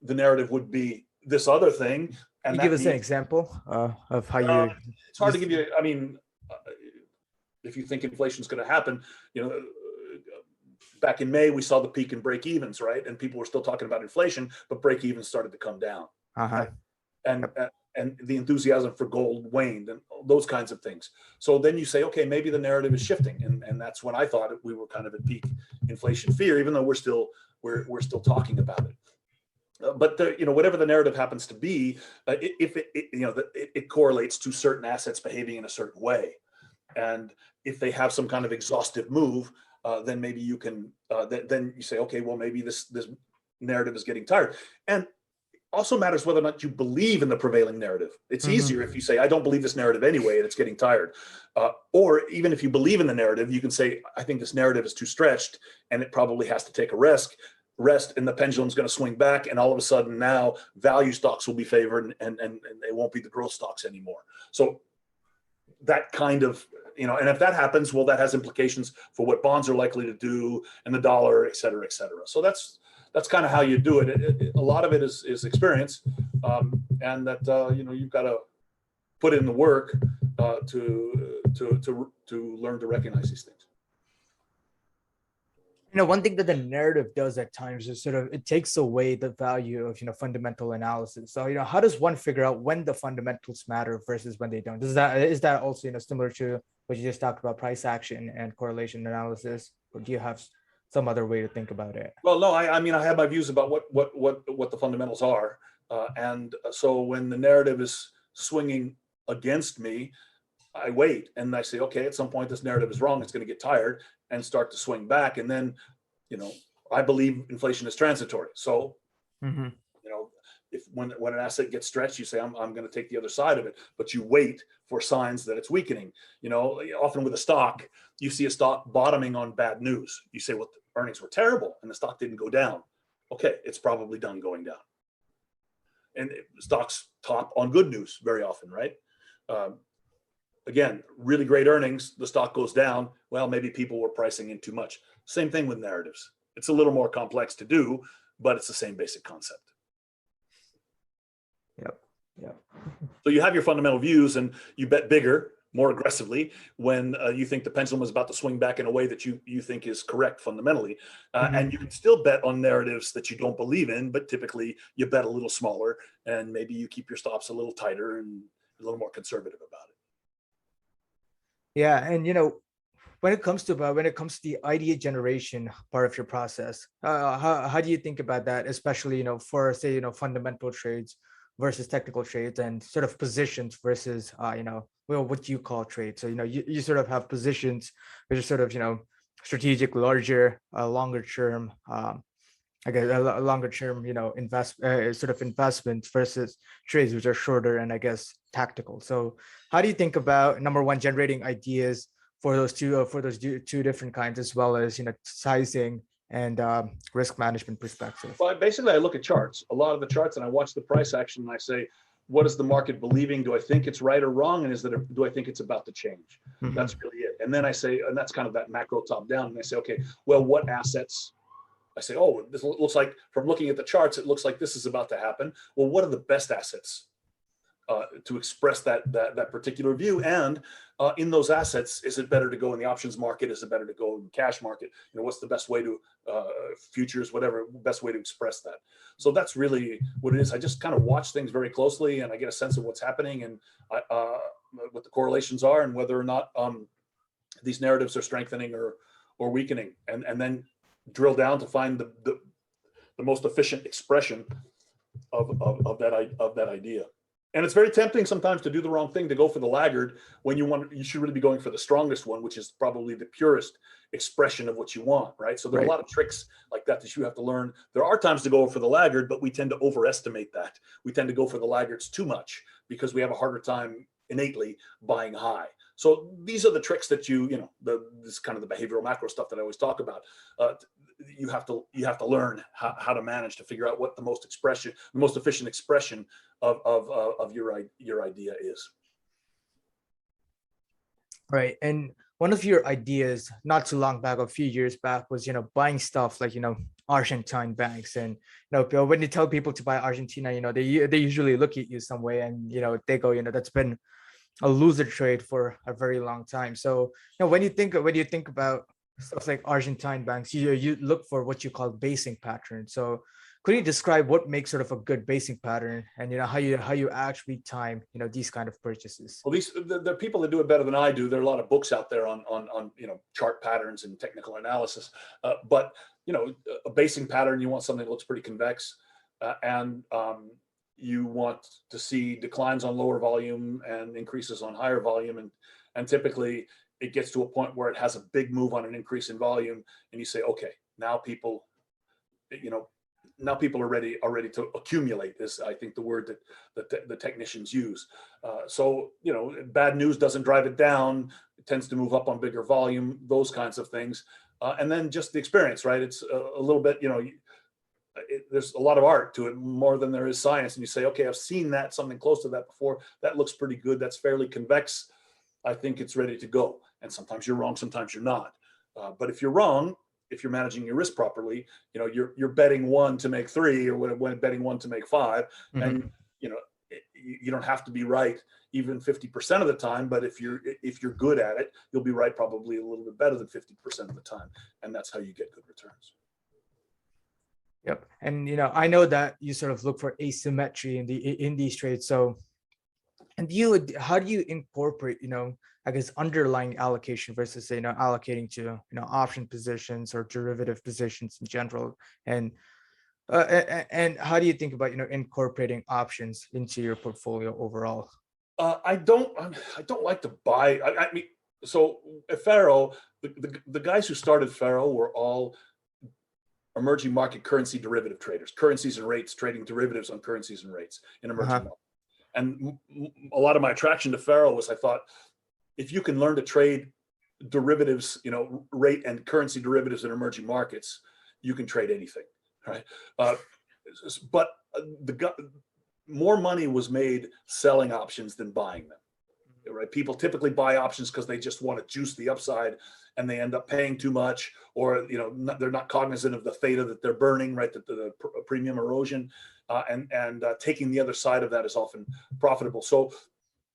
C: the narrative would be this other thing. And
B: you give us an example of how you.
C: It's hard to give you. I mean, if you think inflation is going to happen, back in May we saw the peak in break evens, right? And people were still talking about inflation, but break evens started to come down.
B: Right?
C: And the enthusiasm for gold waned, and those kinds of things. So then you say, okay, maybe the narrative is shifting, and that's when I thought we were kind of at peak inflation fear, even though we're still talking about it. But whatever the narrative happens to be, if it correlates to certain assets behaving in a certain way, and if they have some kind of exhaustive move, then maybe you can then you say, okay, well, maybe this narrative is getting tired. And also matters whether or not you believe in the prevailing narrative. It's easier if you say, I don't believe this narrative anyway, and it's getting tired. Or even if you believe in the narrative, you can say, I think this narrative is too stretched, and it probably has to take a rest, and the pendulum's going to swing back, and all of a sudden now value stocks will be favored, and they won't be the growth stocks anymore. So that kind of, and if that happens, well, that has implications for what bonds are likely to do, and the dollar, et cetera, et cetera. So that's kind of how you do it. A lot of it is experience, and that you've got to put in the work to learn to recognize these things.
B: One thing that the narrative does at times is it takes away the value of fundamental analysis. So how does one figure out when the fundamentals matter versus when they don't? Is that also similar to what you just talked about, price action and correlation analysis, or do you have some other way to think about it?
C: Well, no, I mean, I have my views about what the fundamentals are. And so when the narrative is swinging against me, I wait and I say, okay, at some point this narrative is wrong. It's going to get tired and start to swing back. And then, I believe inflation is transitory. So, if when an asset gets stretched, you say, I'm going to take the other side of it, but you wait for signs that it's weakening. Often with a stock, you see a stock bottoming on bad news. You say, well, the earnings were terrible and the stock didn't go down. okay, it's probably done going down. And stocks top on good news very often, right? Again, really great earnings, the stock goes down. Well, maybe people were pricing in too much. Same thing with narratives. It's a little more complex to do, but it's the same basic concept.
B: Yep. Yep.
C: So you have your fundamental views and you bet bigger, more aggressively when you think the pendulum is about to swing back in a way that you think is correct fundamentally. And you can still bet on narratives that you don't believe in, but typically you bet a little smaller and maybe you keep your stops a little tighter and a little more conservative about it.
B: Yeah, and when it comes to the idea generation part of your process, how do you think about that, especially for say fundamental trades versus technical trades and sort of positions versus what you call trades. So you sort of have positions which are sort of strategic, larger, longer term, I guess a longer term sort of investments versus trades which are shorter and I guess tactical. So how do you think about, number one, generating ideas for those two different kinds, as well as sizing and risk management perspective?
C: Well, basically I look at charts, a lot of the charts, and I watch the price action and I say, what is the market believing? Do I think it's right or wrong? And do I think it's about to change? That's really it. And then I say, and that's kind of that macro top down. And I say, okay, well, what assets? I say, oh, this looks like, from looking at the charts, it looks like this is about to happen. Well, what are the best assets to express that particular view? And in those assets, is it better to go in the options market? Is it better to go in the cash market? What's the best way to futures, whatever, best way to express that? So that's really what it is. I just kind of watch things very closely and I get a sense of what's happening and what the correlations are and whether or not these narratives are strengthening or weakening, and then drill down to find the most efficient expression of that idea. And it's very tempting sometimes to do the wrong thing, to go for the laggard when you should really be going for the strongest one, which is probably the purest expression of what you want, right? So there are a lot of tricks like that you have to learn. There are times to go for the laggard, but we tend to overestimate that. We tend to go for the laggards too much because we have a harder time innately buying high. So these are the tricks that this kind of the behavioral macro stuff that I always talk about. You have to learn how to manage to figure out what the most efficient expression of your idea is.
B: Right. And one of your ideas not too long back, a few years back, was buying stuff like Argentine banks. And when you tell people to buy Argentina, they usually look at you some way and they go, that's been a loser trade for a very long time. So when you think about stuff like Argentine banks, you look for what you call basing patterns. So could you describe what makes sort of a good basing pattern, and how you actually time these kind of purchases?
C: Well, there are people that do it better than I do. There are a lot of books out there on chart patterns and technical analysis. But a basing pattern, you want something that looks pretty convex, and you want to see declines on lower volume and increases on higher volume, and typically it gets to a point where it has a big move on an increase in volume, and you say, okay, now people are ready to accumulate. This, I think, the word that the technicians use. So bad news doesn't drive it down. It tends to move up on bigger volume. Those kinds of things, and then just the experience, right? It's a little bit, there's a lot of art to it, more than there is science. And you say, okay, I've seen something close to that before. That looks pretty good. That's fairly convex. I think it's ready to go. And sometimes you're wrong, sometimes you're not. But if you're wrong, if you're managing your risk properly, you're betting 1 to make 3, or when betting 1 to make 5, and you don't have to be right even 50% of the time. But if you're good at it, you'll be right probably a little bit better than 50% of the time, and that's how you get good returns.
B: Yep. And I know that you sort of look for asymmetry in these trades. So, and how do you incorporate I guess underlying allocation versus allocating to option positions or derivative positions in general, and how do you think about incorporating options into your portfolio overall?
C: I don't like to buy. I mean, so at Pharo, the guys who started Pharo were all emerging market currency derivative traders, currencies and rates, trading derivatives on currencies and rates in emerging markets. And a lot of my attraction to Pharo was, I thought, if you can learn to trade derivatives, rate and currency derivatives in emerging markets, you can trade anything. right? Uh, but more money was made selling options than buying them. Right? People typically buy options because they just want to juice the upside, and they end up paying too much, or they're not cognizant of the theta that they're burning, right? The premium erosion, and taking the other side of that is often profitable. So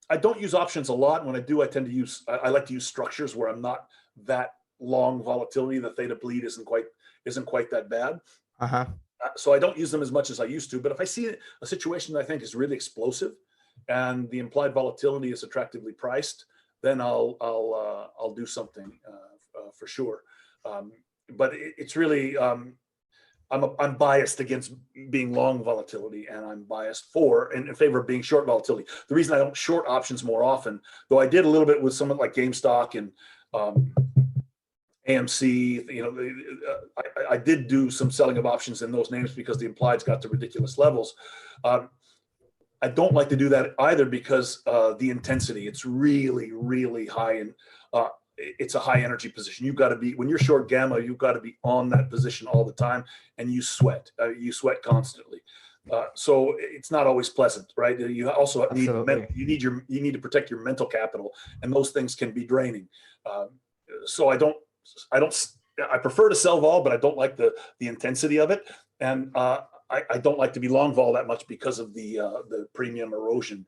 C: I don't use options a lot. When I do, I tend to use I like to use structures where I'm not that long volatility. The theta bleed isn't quite that bad.
B: Uh-huh.
C: So I don't use them as much as I used to. But if I see a situation that I think is really explosive, and the implied volatility is attractively priced, then I'll do something for sure. But it's really I'm biased against being long volatility, and I'm biased in favor of being short volatility. The reason I don't short options more often, though I did a little bit with someone like GameStop and AMC, I did do some selling of options in those names because the implieds got to ridiculous levels. I don't like to do that either because the intensity, it's really, really high, and it's a high energy position. You've got to be, when you're short gamma, you've got to be on that position all the time, and you sweat constantly. So it's not always pleasant, right? You also need you need to protect your mental capital, and those things can be draining. So I prefer to sell vol, but I don't like the intensity of it, and I don't like to be long vol that much because of the premium erosion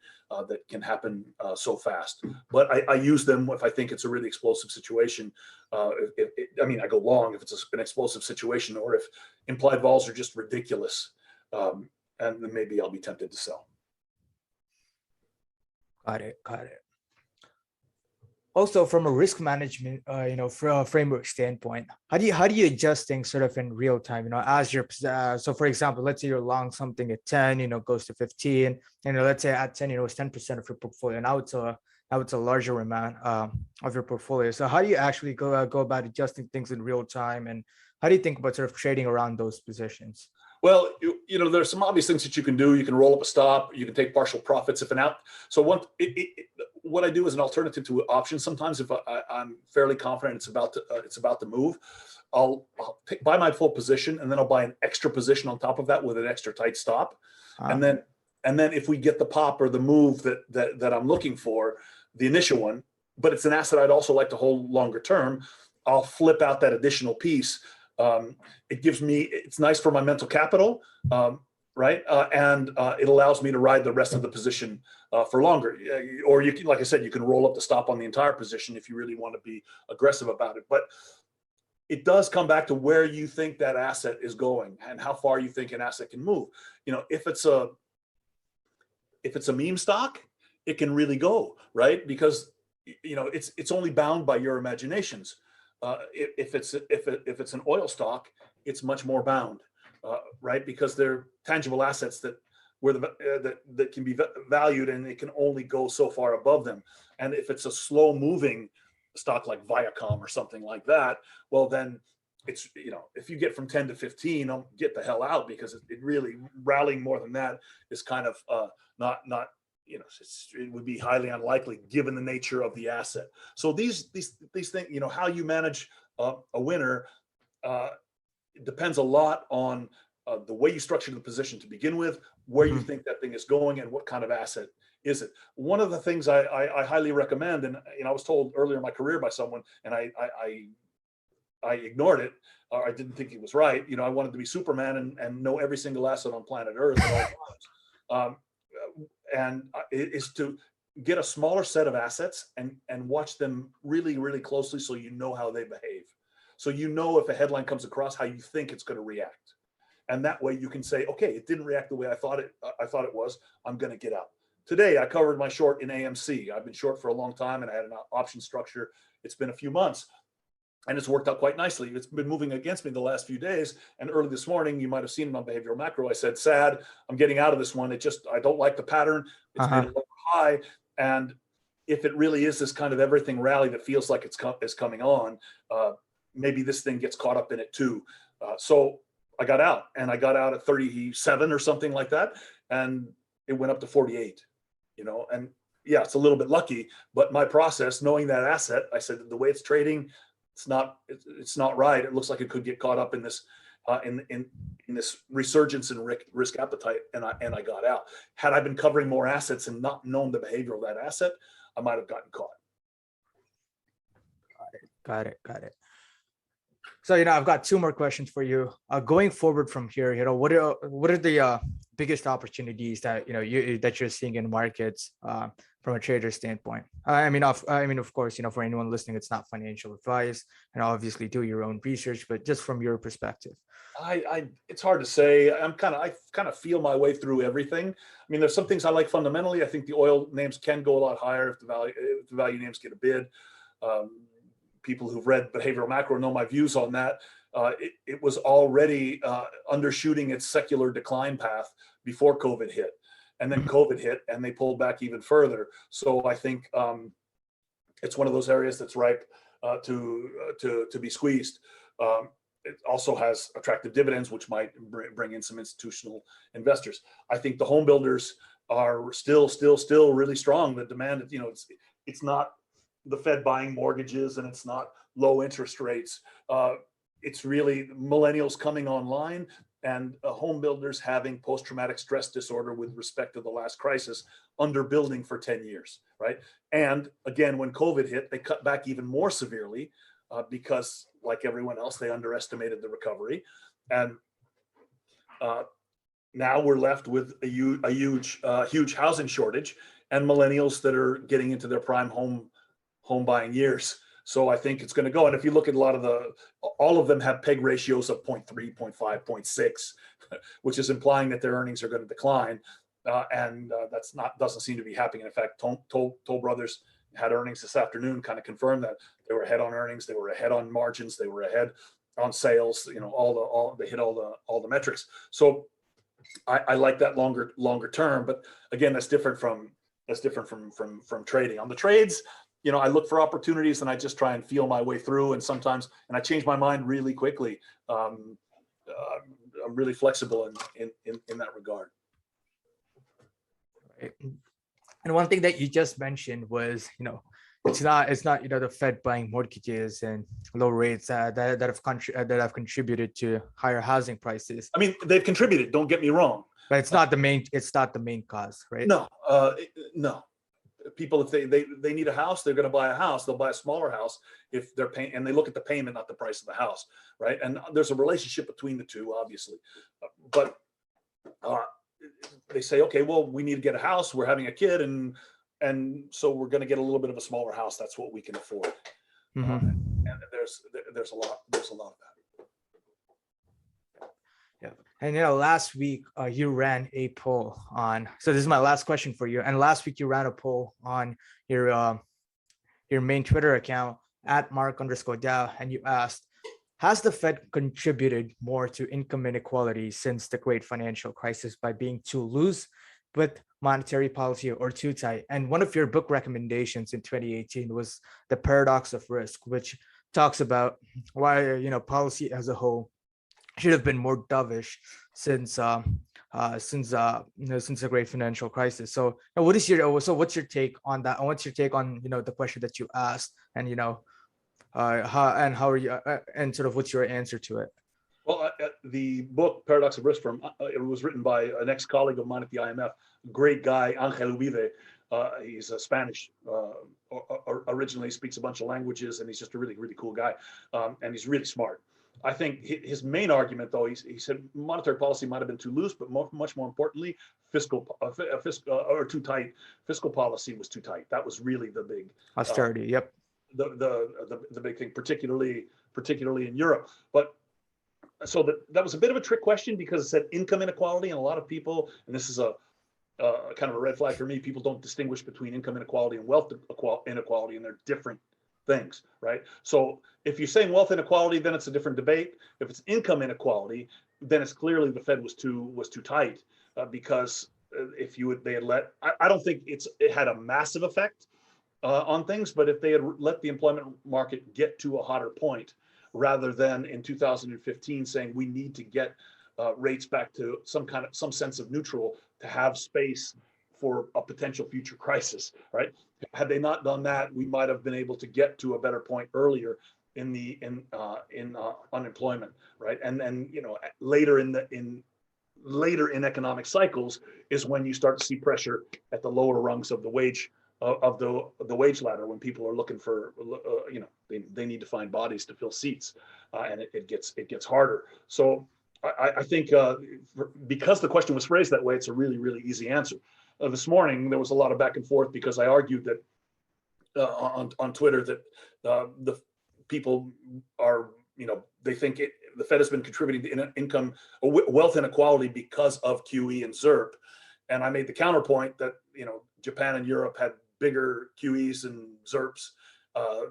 C: that can happen so fast. But I use them if I think it's a really explosive situation. I go long if it's an explosive situation, or if implied vols are just ridiculous, and then maybe I'll be tempted to sell.
B: Got it. Also, from a risk management, framework standpoint, how do you adjust things sort of in real time? As you're so, for example, let's say you're long something at 10, goes to 15, let's say at 10, it's 10% of your portfolio. Now it's a larger amount of your portfolio. So how do you actually go about adjusting things in real time, and how do you think about sort of trading around those positions?
C: Well, there's some obvious things that you can do. You can roll up a stop. You can take partial profits if an out. So what I do as an alternative to options, sometimes if I'm fairly confident it's about to move, I'll buy my full position, and then I'll buy an extra position on top of that with an extra tight stop, and then if we get the pop or the move that I'm looking for, the initial one, but it's an asset I'd also like to hold longer term, I'll flip out that additional piece. It's nice for my mental capital, right? And it allows me to ride the rest of the position for longer. Or you can, like I said, you can roll up the stop on the entire position if you really want to be aggressive about it. But it does come back to where you think that asset is going and how far you think an asset can move. If it's a meme stock, it can really go, right? Because it's only bound by your imaginations. If it's an oil stock, it's much more bound, right? Because they're tangible assets that can be valued, and it can only go so far above them. And if it's a slow moving stock like Viacom or something like that, well, then it's, if you get from 10 to 15, get the hell out, because it really, rallying more than that is kind of not it would be highly unlikely given the nature of the asset. So these things, how you manage a winner depends a lot on the way you structure the position to begin with, where you think that thing is going, and what kind of asset is it. One of the things I highly recommend, and I was told earlier in my career by someone, and I ignored it, or I didn't think it was right. I wanted to be Superman and know every single asset on planet Earth at all times. And it is to get a smaller set of assets and watch them really, really closely, so you know how they behave. So if a headline comes across, how you think it's going to react, and that way you can say, okay, it didn't react the way I thought it was. I'm going to get out. Today, I covered my short in AMC. I've been short for a long time, and I had an option structure. It's been a few months, and it's worked out quite nicely. It's been moving against me the last few days. And early this morning, you might have seen it on Behavioral Macro, I said, sad, I'm getting out of this one. I don't like the pattern. It's made a lower high. And if it really is this kind of everything rally that feels like it's coming on, maybe this thing gets caught up in it too. So I got out, and I got out at 37 or something like that. And it went up to 48, and yeah, it's a little bit lucky, but my process, knowing that asset, I said, the way it's trading, it's not right. It looks like it could get caught up in this. in this resurgence in risk appetite, and I got out. Had I been covering more assets and not known the behavior of that asset, I might have gotten caught.
B: Got it. So, I've got two more questions for you. Going forward from here, what are the biggest opportunities that that you're seeing in markets from a trader standpoint? Of course, for anyone listening, it's not financial advice, and obviously do your own research, but just from your perspective.
C: It's hard to say. I kind of feel my way through everything. There's some things I like fundamentally. I think the oil names can go a lot higher if the value names get a bid. People who've read Behavioral Macro know my views on that. It was already undershooting its secular decline path before COVID hit, and then COVID hit, and they pulled back even further. So I think it's one of those areas that's ripe to be squeezed. It also has attractive dividends, which might bring in some institutional investors. I think the home builders are still really strong. The demand, it's not the Fed buying mortgages, and it's not low interest rates. It's really millennials coming online, and home builders having post-traumatic stress disorder with respect to the last crisis, underbuilding for 10 years, right? And again, when COVID hit, they cut back even more severely because, like everyone else, they underestimated the recovery. And now we're left with a huge housing shortage, and millennials that are getting into their prime home buying years. So I think it's going to go. And if you look at all of them have PEG ratios of 0.3, 0.5, 0.6, which is implying that their earnings are going to decline. And that's doesn't seem to be happening. In fact, Toll Brothers had earnings this afternoon, kind of confirmed that they were ahead on earnings, they were ahead on margins, they were ahead on sales. They hit all the metrics. So I like that longer term. But again, that's different from trading. On the trades, I look for opportunities and I just try and feel my way through. And sometimes, I change my mind really quickly. I'm really flexible in that regard.
B: Right. And one thing that you just mentioned was, it's not the Fed buying mortgages and low rates that have contributed to higher housing prices.
C: They've contributed. Don't get me wrong.
B: But it's not the main cause, right?
C: No, no. People, if they need a house, they're going to buy a house. They'll buy a smaller house if they're paying, and they look at the payment, not the price of the house, right? And there's a relationship between the two, obviously. But they say, okay, well, we need to get a house. We're having a kid, and so we're going to get a little bit of a smaller house. That's what we can afford.
B: Mm-hmm.
C: And there's a lot of that.
B: Yeah. And last week you ran a poll on, so this is my last question for you. And last week you ran a poll on your main Twitter account at @Mark_Dow, and you asked, has the Fed contributed more to income inequality since the great financial crisis by being too loose with monetary policy or too tight? And one of your book recommendations in 2018 was The Paradox of Risk, which talks about why policy as a whole should have been more dovish since the great financial crisis. So what's your take on that? And what's your take on the question that you asked, and how are you and sort of what's your answer to it?
C: Well, the book Paradox of Risk it was written by an ex-colleague of mine at the IMF, great guy, Angel Uribe. He's a Spanish, originally speaks a bunch of languages, and he's just a really, really cool guy. And he's really smart. I think his main argument, though, he said monetary policy might have been too loose, but much more importantly, fiscal or too tight. Fiscal policy was too tight. That was really the big
B: austerity. Yep.
C: The big thing, particularly in Europe. But so that was a bit of a trick question, because it said income inequality, and a lot of people, and this is a kind of a red flag for me, people don't distinguish between income inequality and wealth inequality, and they're different things, right? So if you're saying wealth inequality, then it's a different debate. If it's income inequality, then it's clearly the Fed was too tight, because they had let, I don't think it had a massive effect on things, but if they had let the employment market get to a hotter point, rather than in 2015 saying we need to get rates back to some sense of neutral to have space for a potential future crisis, right? Had they not done that, we might have been able to get to a better point earlier in unemployment, right? And later in economic cycles is when you start to see pressure at the lower rungs of the wage wage ladder, when people are looking for they need to find bodies to fill seats, and it gets harder. So I think because the question was phrased that way, it's a really, really easy answer. This morning there was a lot of back and forth because I argued that on Twitter that the people are, they think the Fed has been contributing to income wealth inequality because of QE and ZIRP, and I made the counterpoint that Japan and Europe had bigger QEs and ZIRPs,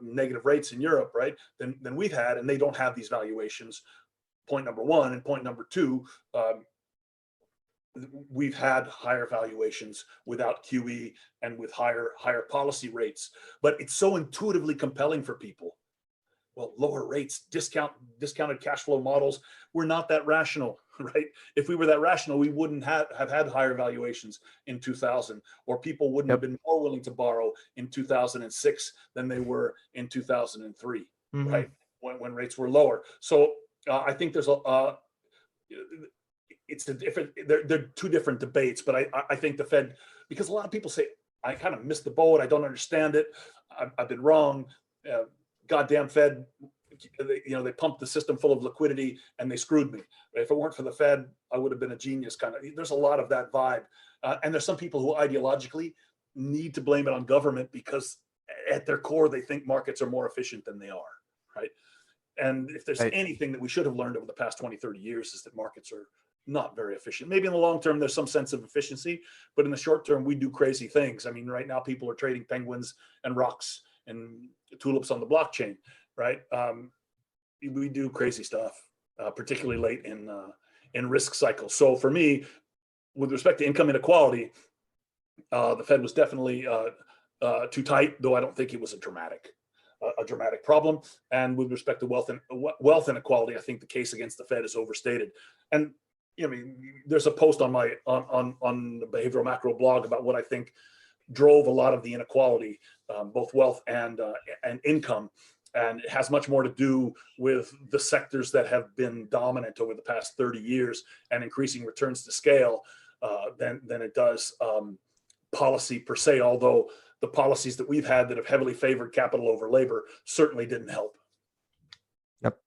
C: negative rates in Europe, right, than we've had, and they don't have these valuations. Point number one. And point number two, we've had higher valuations without QE and with higher policy rates. But it's so intuitively compelling for people. Well, lower rates, discounted cash flow models, we're not that rational, right? If we were that rational, we wouldn't have had higher valuations in 2000, or people wouldn't have been more willing to borrow in 2006 than they were in 2003, right? When rates were lower. So I think there's it's a different, they're two different debates, but I think the Fed, because a lot of people say, I kind of missed the boat, I don't understand it, I've been wrong. Goddamn Fed, they pumped the system full of liquidity and they screwed me. If it weren't for the Fed, I would have been a genius, kind of. There's a lot of that vibe. And there's some people who ideologically need to blame it on government because at their core, they think markets are more efficient than they are, right? And if there's anything that we should have learned over the past 20, 30 years is that markets are not very efficient. Maybe in the long term, there's some sense of efficiency, but in the short term, we do crazy things. I mean, right now, people are trading penguins and rocks and tulips on the blockchain, right? We do crazy stuff, particularly late in risk cycles. So for me, with respect to income inequality, the Fed was definitely too tight, though I don't think it was a dramatic problem. And with respect to wealth inequality, I think the case against the Fed is overstated. And there's a post on my on the Behavioral Macro blog about what I think drove a lot of the inequality, both wealth and income, and it has much more to do with the sectors that have been dominant over the past 30 years and increasing returns to scale than it does policy per se. Although the policies that we've had that have heavily favored capital over labor certainly didn't help.
B: Yep.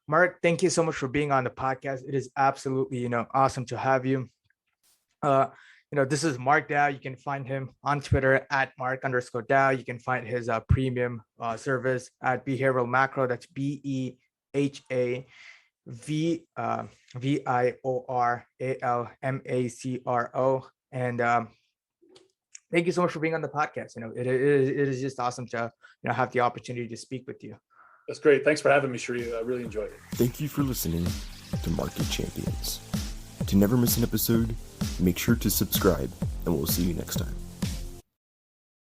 B: Mark, thank you so much for being on the podcast. It is absolutely, awesome to have you. This is Mark Dow. You can find him on Twitter at Mark_Dow. You can find his premium service at Behavioral Macro. That's BEHAVIORALMACRO. And thank you so much for being on the podcast. It is just awesome to have the opportunity to speak with you.
C: That's great. Thanks for having me, Sri. I really enjoyed it.
A: Thank you for listening to Market Champions. To never miss an episode, make sure to subscribe, and we'll see you next time.